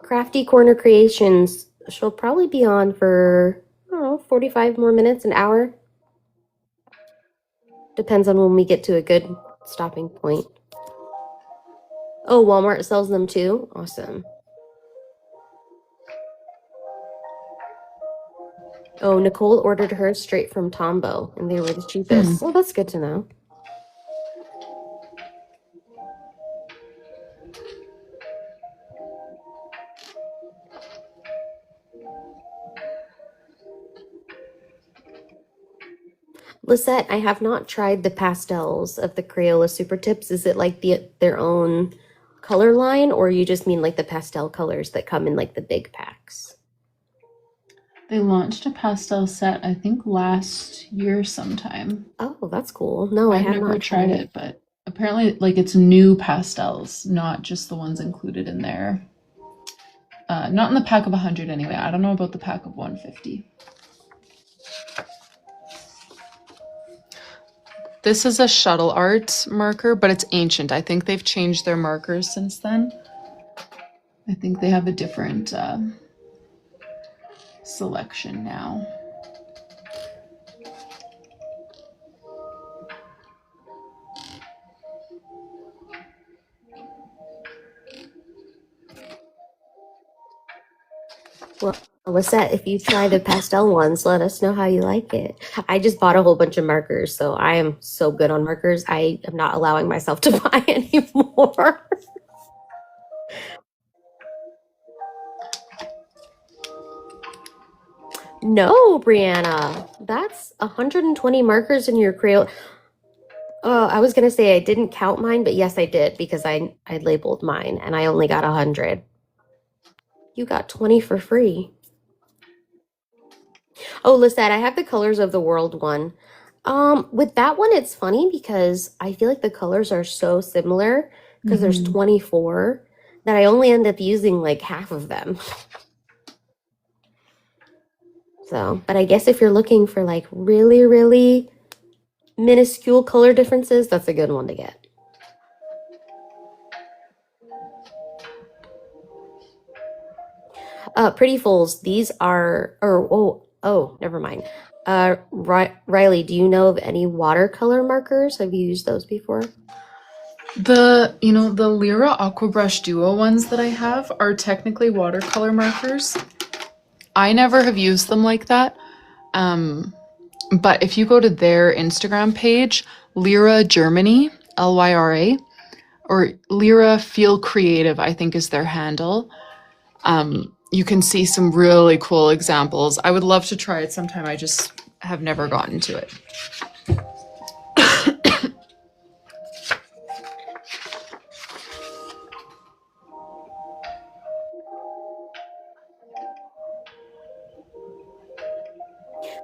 Crafty Corner Creations. She'll probably be on for, I don't know, 45 more minutes, an hour. Depends on when we get to a good stopping point. Oh, Walmart sells them too? Awesome. Oh, Nicole ordered hers straight from Tombow, and they were the cheapest. Oh, that's good to know. Lisette, I have not tried the pastels of the Crayola Super Tips. Is it like their own color line, or you just mean like the pastel colors that come in like the big packs? They launched a pastel set, I think, last year sometime. Oh, that's cool. No, I I've have never not tried it, but apparently, like, it's new pastels, not just the ones included in there. Not in the pack of 100 anyway. I don't know about the pack of 150. This is a shuttle art marker, but it's ancient. I think they've changed their markers since then. I think they have a different selection now. Well, Lisette, if you try the pastel ones, let us know how you like it. I just bought a whole bunch of markers, so I am so good on markers. I am not allowing myself to buy anymore. No, Brianna, that's 120 markers in your Crayola. I was gonna say I didn't count mine, but yes, I did because I labeled mine and I only got 100. You got 20 for free. Oh, Lisette, I have the Colors of the World one. With that one, it's funny because I feel like the colors are so similar because there's 24 that I only end up using like half of them. So, but I guess if you're looking for like really, really minuscule color differences, that's a good one to get. Pretty Fools, these are, never mind. Rylee, do you know of any watercolor markers? Have you used those before? The Lyra Aqua Brush Duo ones that I have are technically watercolor markers. I never have used them like that. But if you go to their Instagram page, Lyra Germany, Lyra, or Lyra Feel Creative, I think is their handle. You can see some really cool examples. I would love to try it sometime. I just have never gotten to it.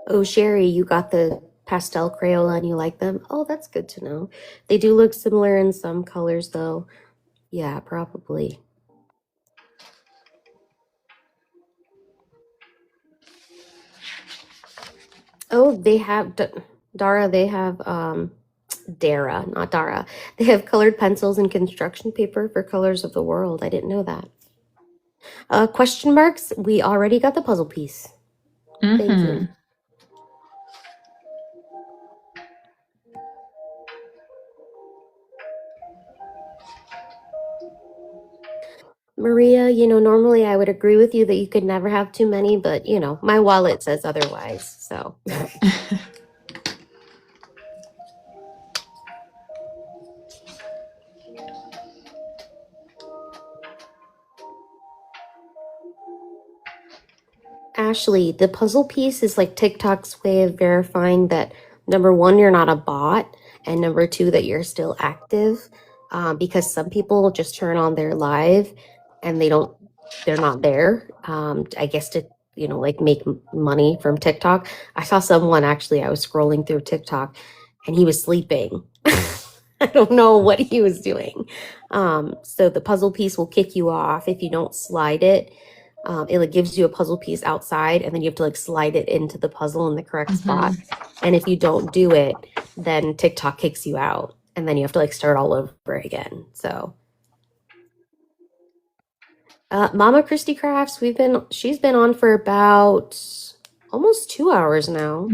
Oh, Sherry, you got the pastel Crayola and you like them? Oh, that's good to know. They do look similar in some colors, though. Yeah, probably. Oh, they have Dara. They have Dara, not Dara. They have colored pencils and construction paper for Colors of the World. I didn't know that. Question marks. We already got the puzzle piece. Thank you. Maria, normally I would agree with you that you could never have too many, but my wallet says otherwise. So Ashley, the puzzle piece is like TikTok's way of verifying that number one, you're not a bot, and number two, that you're still active. Because some people just turn on their live and they're not there. I guess to, like make money from TikTok. I saw someone actually, I was scrolling through TikTok and he was sleeping. I don't know what he was doing. So the puzzle piece will kick you off if you don't slide it. It like gives you a puzzle piece outside and then you have to like slide it into the puzzle in the correct spot. And if you don't do it, then TikTok kicks you out and then you have to like start all over again. So Mama Christy Crafts, she's been on for about almost 2 hours now.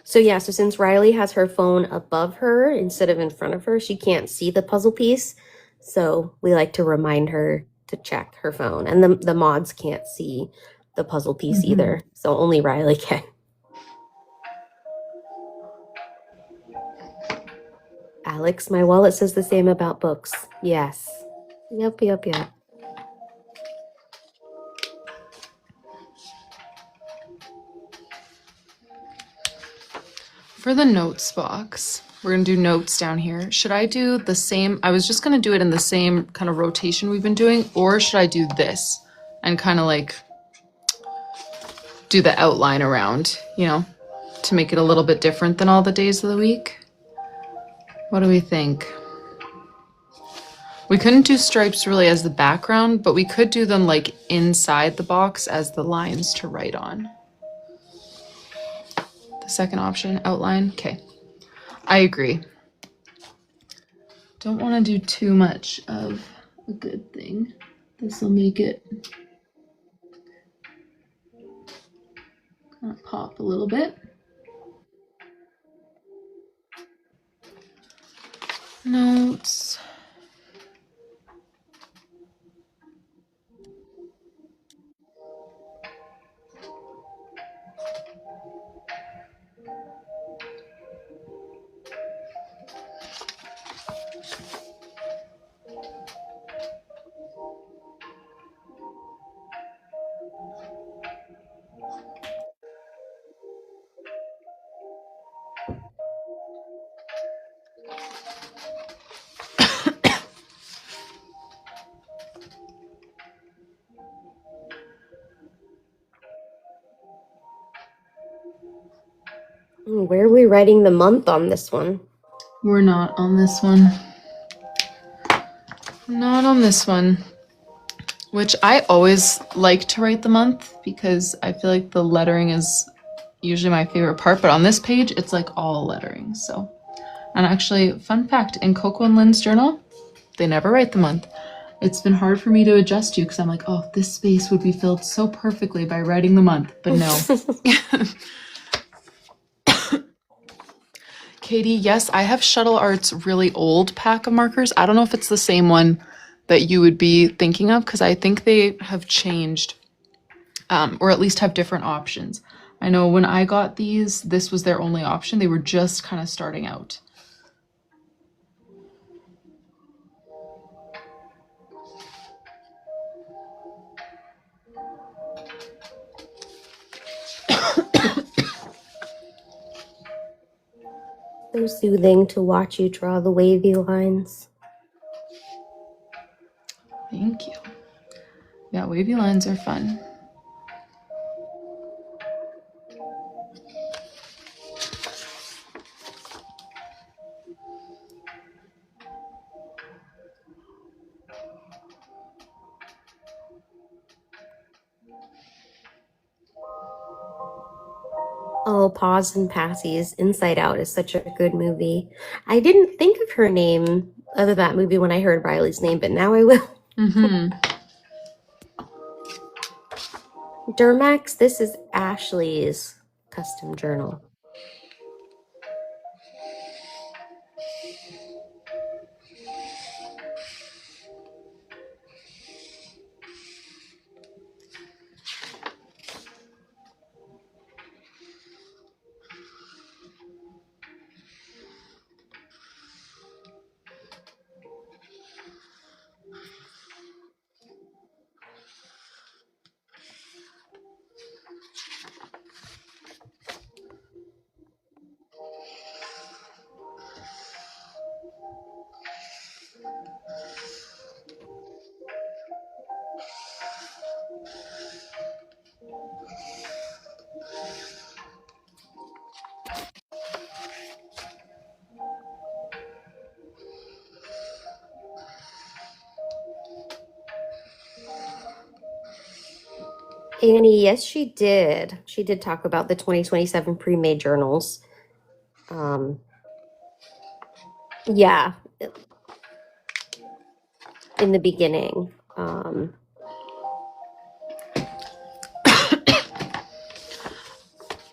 So yeah, so since Rylee has her phone above her instead of in front of her, she can't see the puzzle piece. So we like to remind her to check her phone. And the mods can't see the puzzle piece either. So only Rylee can. Alex, my wallet says the same about books. Yes. Yep. For the notes box, we're going to do notes down here. Should I do the same? I was just going to do it in the same kind of rotation we've been doing, or should I do this and kind of like do the outline around, to make it a little bit different than all the days of the week? What do we think? We couldn't do stripes really as the background, but we could do them like inside the box as the lines to write on. The second option, outline. Okay, I agree. Don't want to do too much of a good thing. This will make it kind of pop a little bit. Notes. Where are we writing the month on this one? We're not on this one. Not on this one. Which I always like to write the month because I feel like the lettering is usually my favorite part. But on this page, it's like all lettering. So, and actually, fun fact, in Coco and Lynn's journal, they never write the month. It's been hard for me to adjust to because I'm like, oh, this space would be filled so perfectly by writing the month. But no. Katie, yes, I have Shuttle Art's really old pack of markers. I don't know if it's the same one that you would be thinking of because I think they have changed or at least have different options. I know when I got these, this was their only option. They were just kind of starting out. So soothing to watch you draw the wavy lines. Thank you. Yeah, wavy lines are fun. Oh, Paws and Passies. Inside Out is such a good movie. I didn't think of her name other than that movie when I heard Riley's name, but now I will. Durmax, this is Ashley's custom journal. Annie, yes, she did. She did talk about the 2027 pre-made journals. Yeah, in the beginning.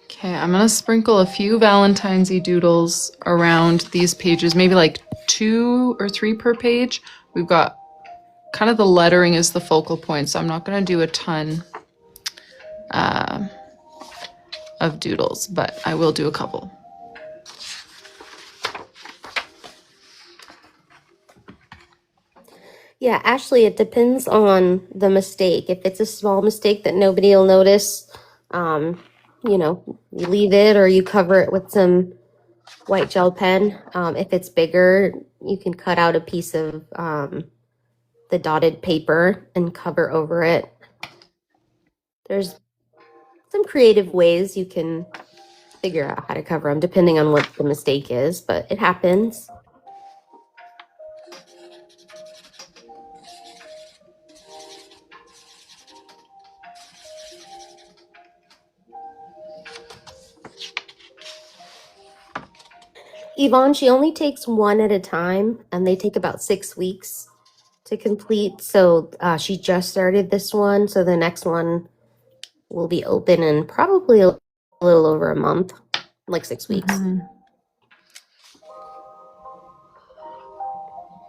Okay, I'm gonna sprinkle a few Valentine's-y doodles around these pages, maybe like 2 or 3 per page. We've got kind of the lettering is the focal point, so I'm not gonna do a ton of doodles, but I will do a couple. Yeah, Ashley, it depends on the mistake. If it's a small mistake that nobody will notice, you know, you leave it or you cover it with some white gel pen. If it's bigger, you can cut out a piece of the dotted paper and cover over it. There's some creative ways you can figure out how to cover them depending on what the mistake is, but it happens. Yvonne, she only takes one at a time, and they take about 6 weeks to complete. So she just started this one, so the next one will be open in probably a little over a month, like 6 weeks.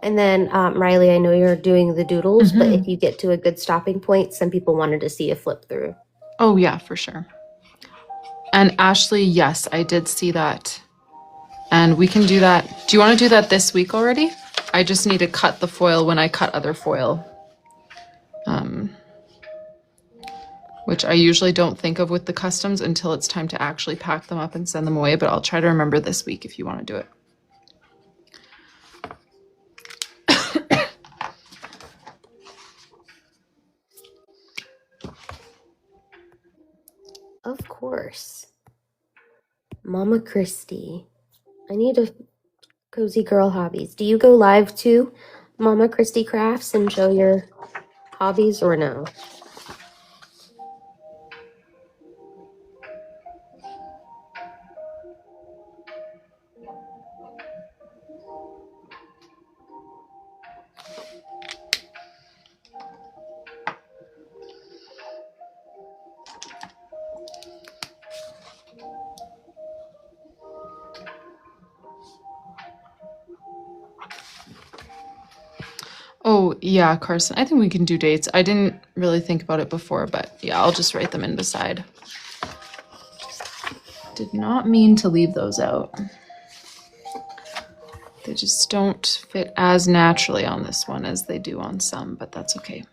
And then Rylee, I know you're doing the doodles, but if you get to a good stopping point, some people wanted to see a flip through. Oh yeah, for sure. And Ashley, yes, I did see that. And we can do that. Do you want to do that this week already? I just need to cut the foil when I cut other foil. Which I usually don't think of with the customs until it's time to actually pack them up and send them away, but I'll try to remember this week if you want to do it. Of course. Mama Christie. I need a cozy girl hobbies. Do you go live too, Mama Christie Crafts, and show your hobbies or no? Oh, yeah, Carson, I think we can do dates. I didn't really think about it before, but yeah, I'll just write them in beside. Did not mean to leave those out. They just don't fit as naturally on this one as they do on some, but that's okay.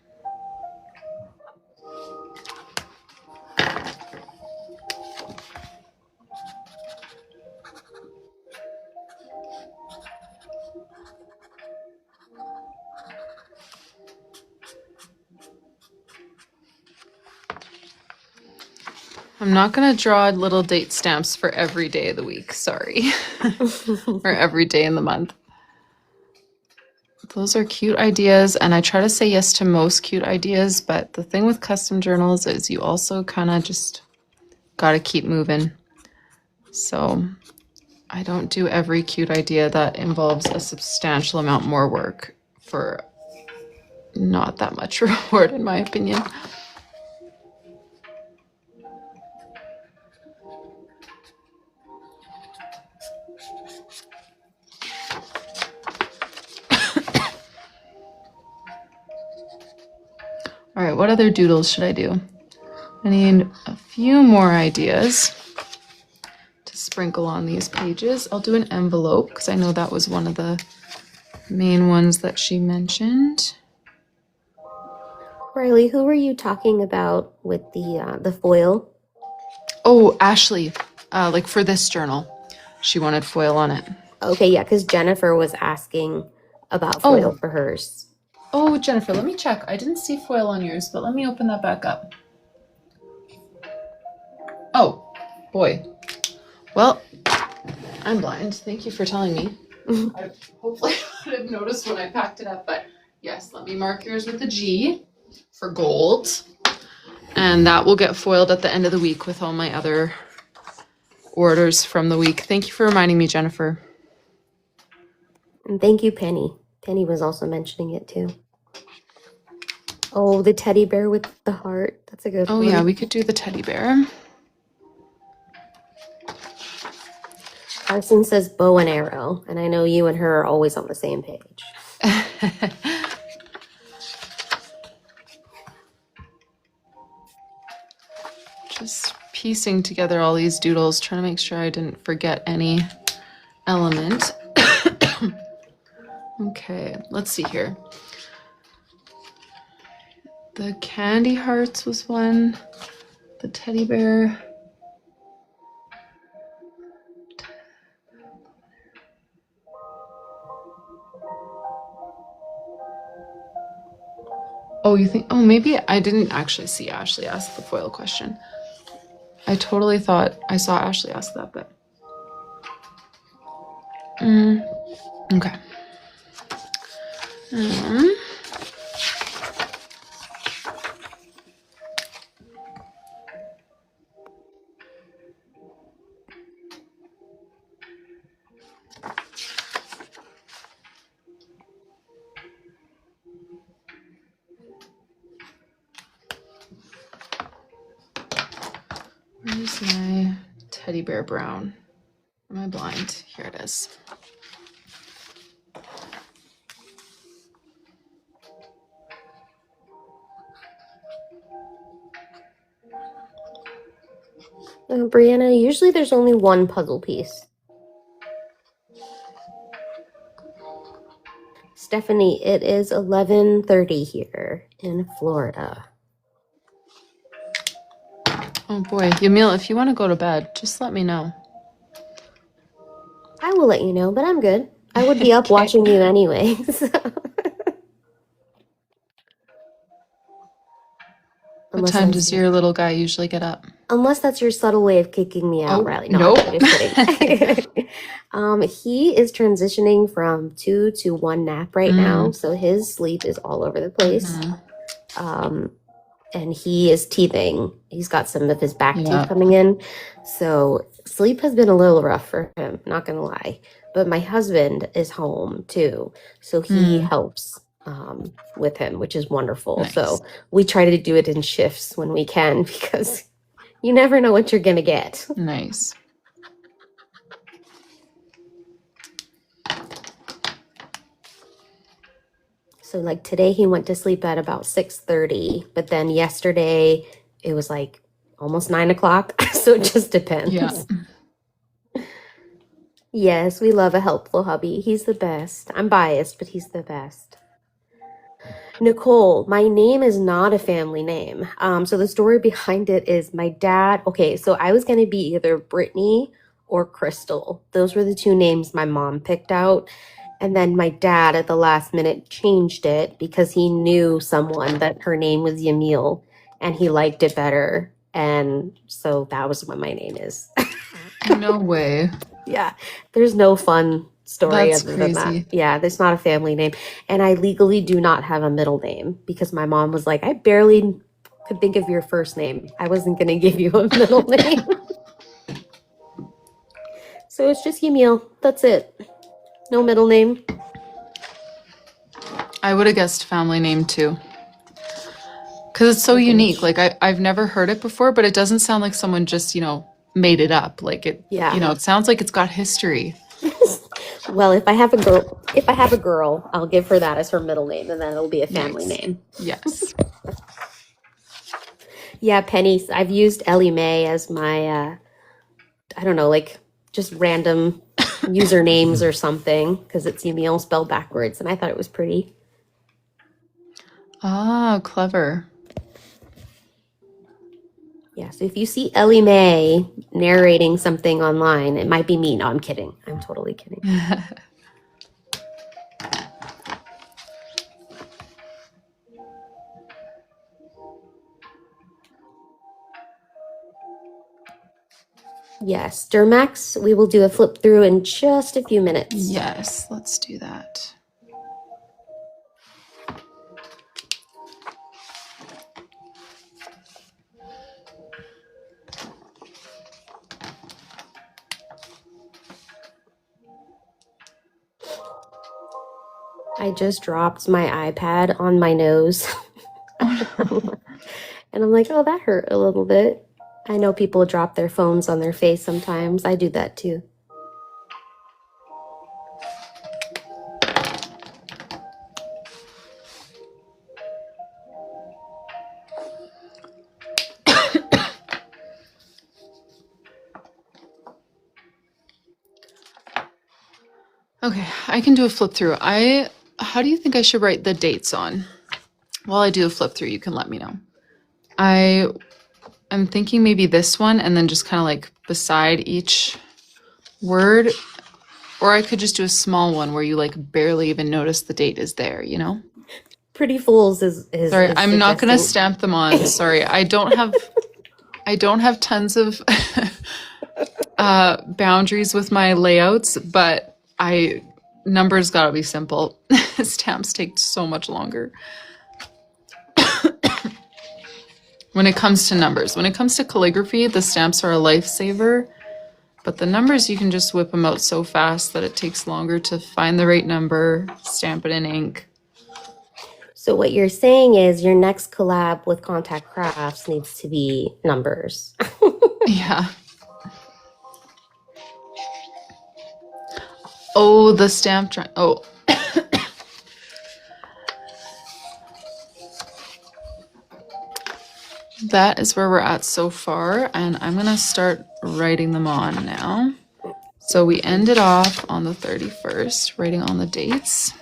I'm not going to draw little date stamps for every day of the week, sorry. Or every day in the month. Those are cute ideas, and I try to say yes to most cute ideas, but the thing with custom journals is you also kind of just got to keep moving. So I don't do every cute idea that involves a substantial amount more work for not that much reward, in my opinion. All right, what other doodles should I do? I need a few more ideas to sprinkle on these pages. I'll do an envelope because I know that was one of the main ones that she mentioned. Rylee, who were you talking about with the foil? Oh, Ashley, like for this journal, she wanted foil on it. Okay, yeah, because Jennifer was asking about foil for hers. Oh, Jennifer, let me check. I didn't see foil on yours, but let me open that back up. Oh, boy. Well, I'm blind. Thank you for telling me. I hopefully would have noticed when I packed it up, but yes, let me mark yours with a G for gold. And that will get foiled at the end of the week with all my other orders from the week. Thank you for reminding me, Jennifer. And thank you, Penny. Penny was also mentioning it too. Oh, the teddy bear with the heart. That's a good Oh one. yeah, we could do the teddy bear. Carson says bow and arrow, and I know you and her are always on the same page. Just piecing together all these doodles, trying to make sure I didn't forget any element. Okay, let's see here. The candy hearts was one. The teddy bear. Oh, you think, oh, maybe I didn't actually see Ashley ask the foil question. I totally thought I saw Ashley ask that, but. Okay. Where's my teddy bear brown? Am I blind? Here it is. Brianna, usually there's only one puzzle piece. Stephanie, it is 11:30 here in Florida. Oh boy, Yamil, if you want to go to bed, just let me know. I will let you know, but I'm good. I would be up Okay. watching you anyways. What time does your little guy usually get up? Unless that's your subtle way of kicking me out, Oh, Rylee. nope. I'm just kidding. He is transitioning from 2 to 1 nap right now, so his sleep is all over the place. And he is teething. He's got some of his back teeth coming in. So sleep has been a little rough for him, not gonna lie. But my husband is home too. So he helps with him, which is wonderful. Nice. So we try to do it in shifts when we can because you never know what you're gonna get. Nice. So like today he went to sleep at about 6:30, but then yesterday it was like almost 9 o'clock. So it just depends. Yeah. Yes, we love a helpful hubby. He's the best. I'm biased, but he's the best. Nicole, my name is not a family name. So the story behind it is my dad. Okay, so I was going to be either Brittany or Crystal. Those were the two names my mom picked out. And then my dad at the last minute changed it because he knew someone that her name was Yamil and he liked it better. And so that was what my name is. No way. Yeah, there's no fun story That's other than crazy. that. Yeah, there's not a family name. And I legally do not have a middle name because my mom was like, I barely could think of your first name. I wasn't going to give you a middle name. So it's just Yamil. That's it. No middle name. I would have guessed family name too. Because it's so unique. Like I've never heard it before, but it doesn't sound like someone just, made it up. Like it, it sounds like it's got history. Well, if I have a girl, I'll give her that as her middle name, and then it'll be a family name. Yes. Yeah, Penny. I've used Ellie Mae as my, I don't know, like just random usernames or something because it's Yamil spelled backwards, and I thought it was pretty. Ah, clever. Yeah, so if you see Ellie Mae narrating something online, it might be me. No, I'm kidding. I'm totally kidding. Yes, Durmax, we will do a flip through in just a few minutes. Yes, let's do that. I just dropped my iPad on my nose. And I'm like, oh, that hurt a little bit. I know people drop their phones on their face sometimes. I do that too. Okay, I can do a flip through. How do you think I should write the dates on? While I do a flip through, you can let me know. I'm thinking maybe this one and then just kind of like beside each word, or I could just do a small one where you like barely even notice the date is there, you know? Pretty Fools is Sorry, is I'm not gonna suggesting- stamp them on. Sorry, I don't have tons of boundaries with my layouts, but numbers gotta be simple. Stamps take so much longer. When it comes to numbers. When it comes to calligraphy, the stamps are a lifesaver, but the numbers, you can just whip them out so fast that it takes longer to find the right number, stamp it in ink. So what you're saying is your next collab with Contact Crafts needs to be numbers. Yeah. Oh, the stamp drawing. Oh. That is where we're at so far, and I'm gonna start writing them on now. So we ended off on the 31st, writing on the dates.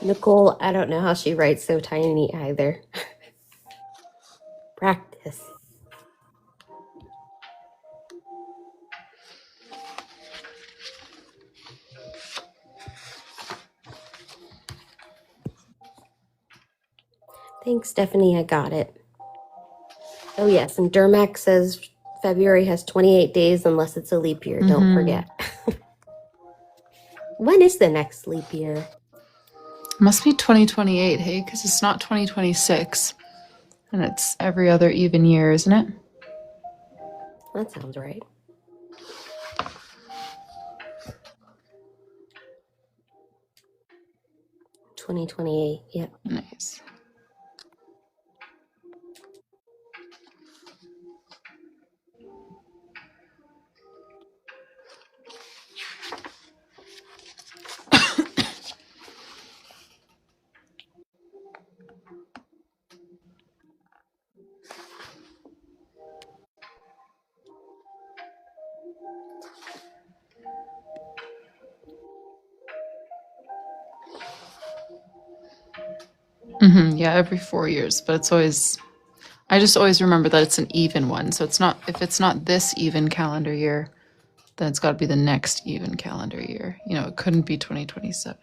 Nicole, I don't know how she writes so tiny either. Practice. Thanks, Stephanie. I got it. Oh, yes. And Dermac says February has 28 days unless it's a leap year. Don't forget. When is the next leap year? Must be 2028, hey? Because it's not 2026. And it's every other even year, isn't it? That sounds right. $2028. Yep. Nice. Yeah, every 4 years, but it's always, I just always remember that it's an even one. So it's not, if it's not this even calendar year, then it's got to be the next even calendar year. You know, it couldn't be 2027.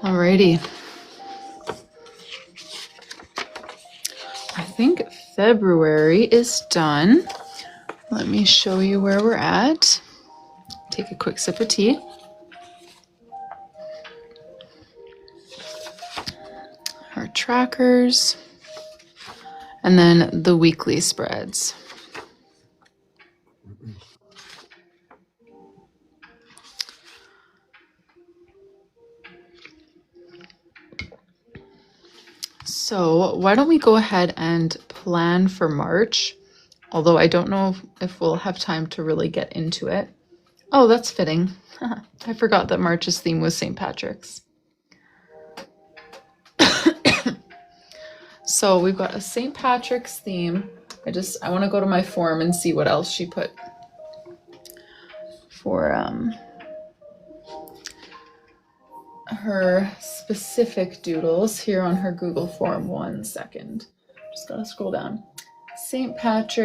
Alrighty. I think February is done. Let me show you where we're at. Take a quick sip of tea. Our trackers. And then the weekly spreads. So why don't we go ahead and plan for March? Although I don't know if we'll have time to really get into it. Oh, that's fitting. I forgot that March's theme was St. Patrick's. So we've got a St. Patrick's theme. I want to go to my form and see what else she put for her specific doodles here on her Google form. 1 second. Just gotta scroll down. St. Patrick.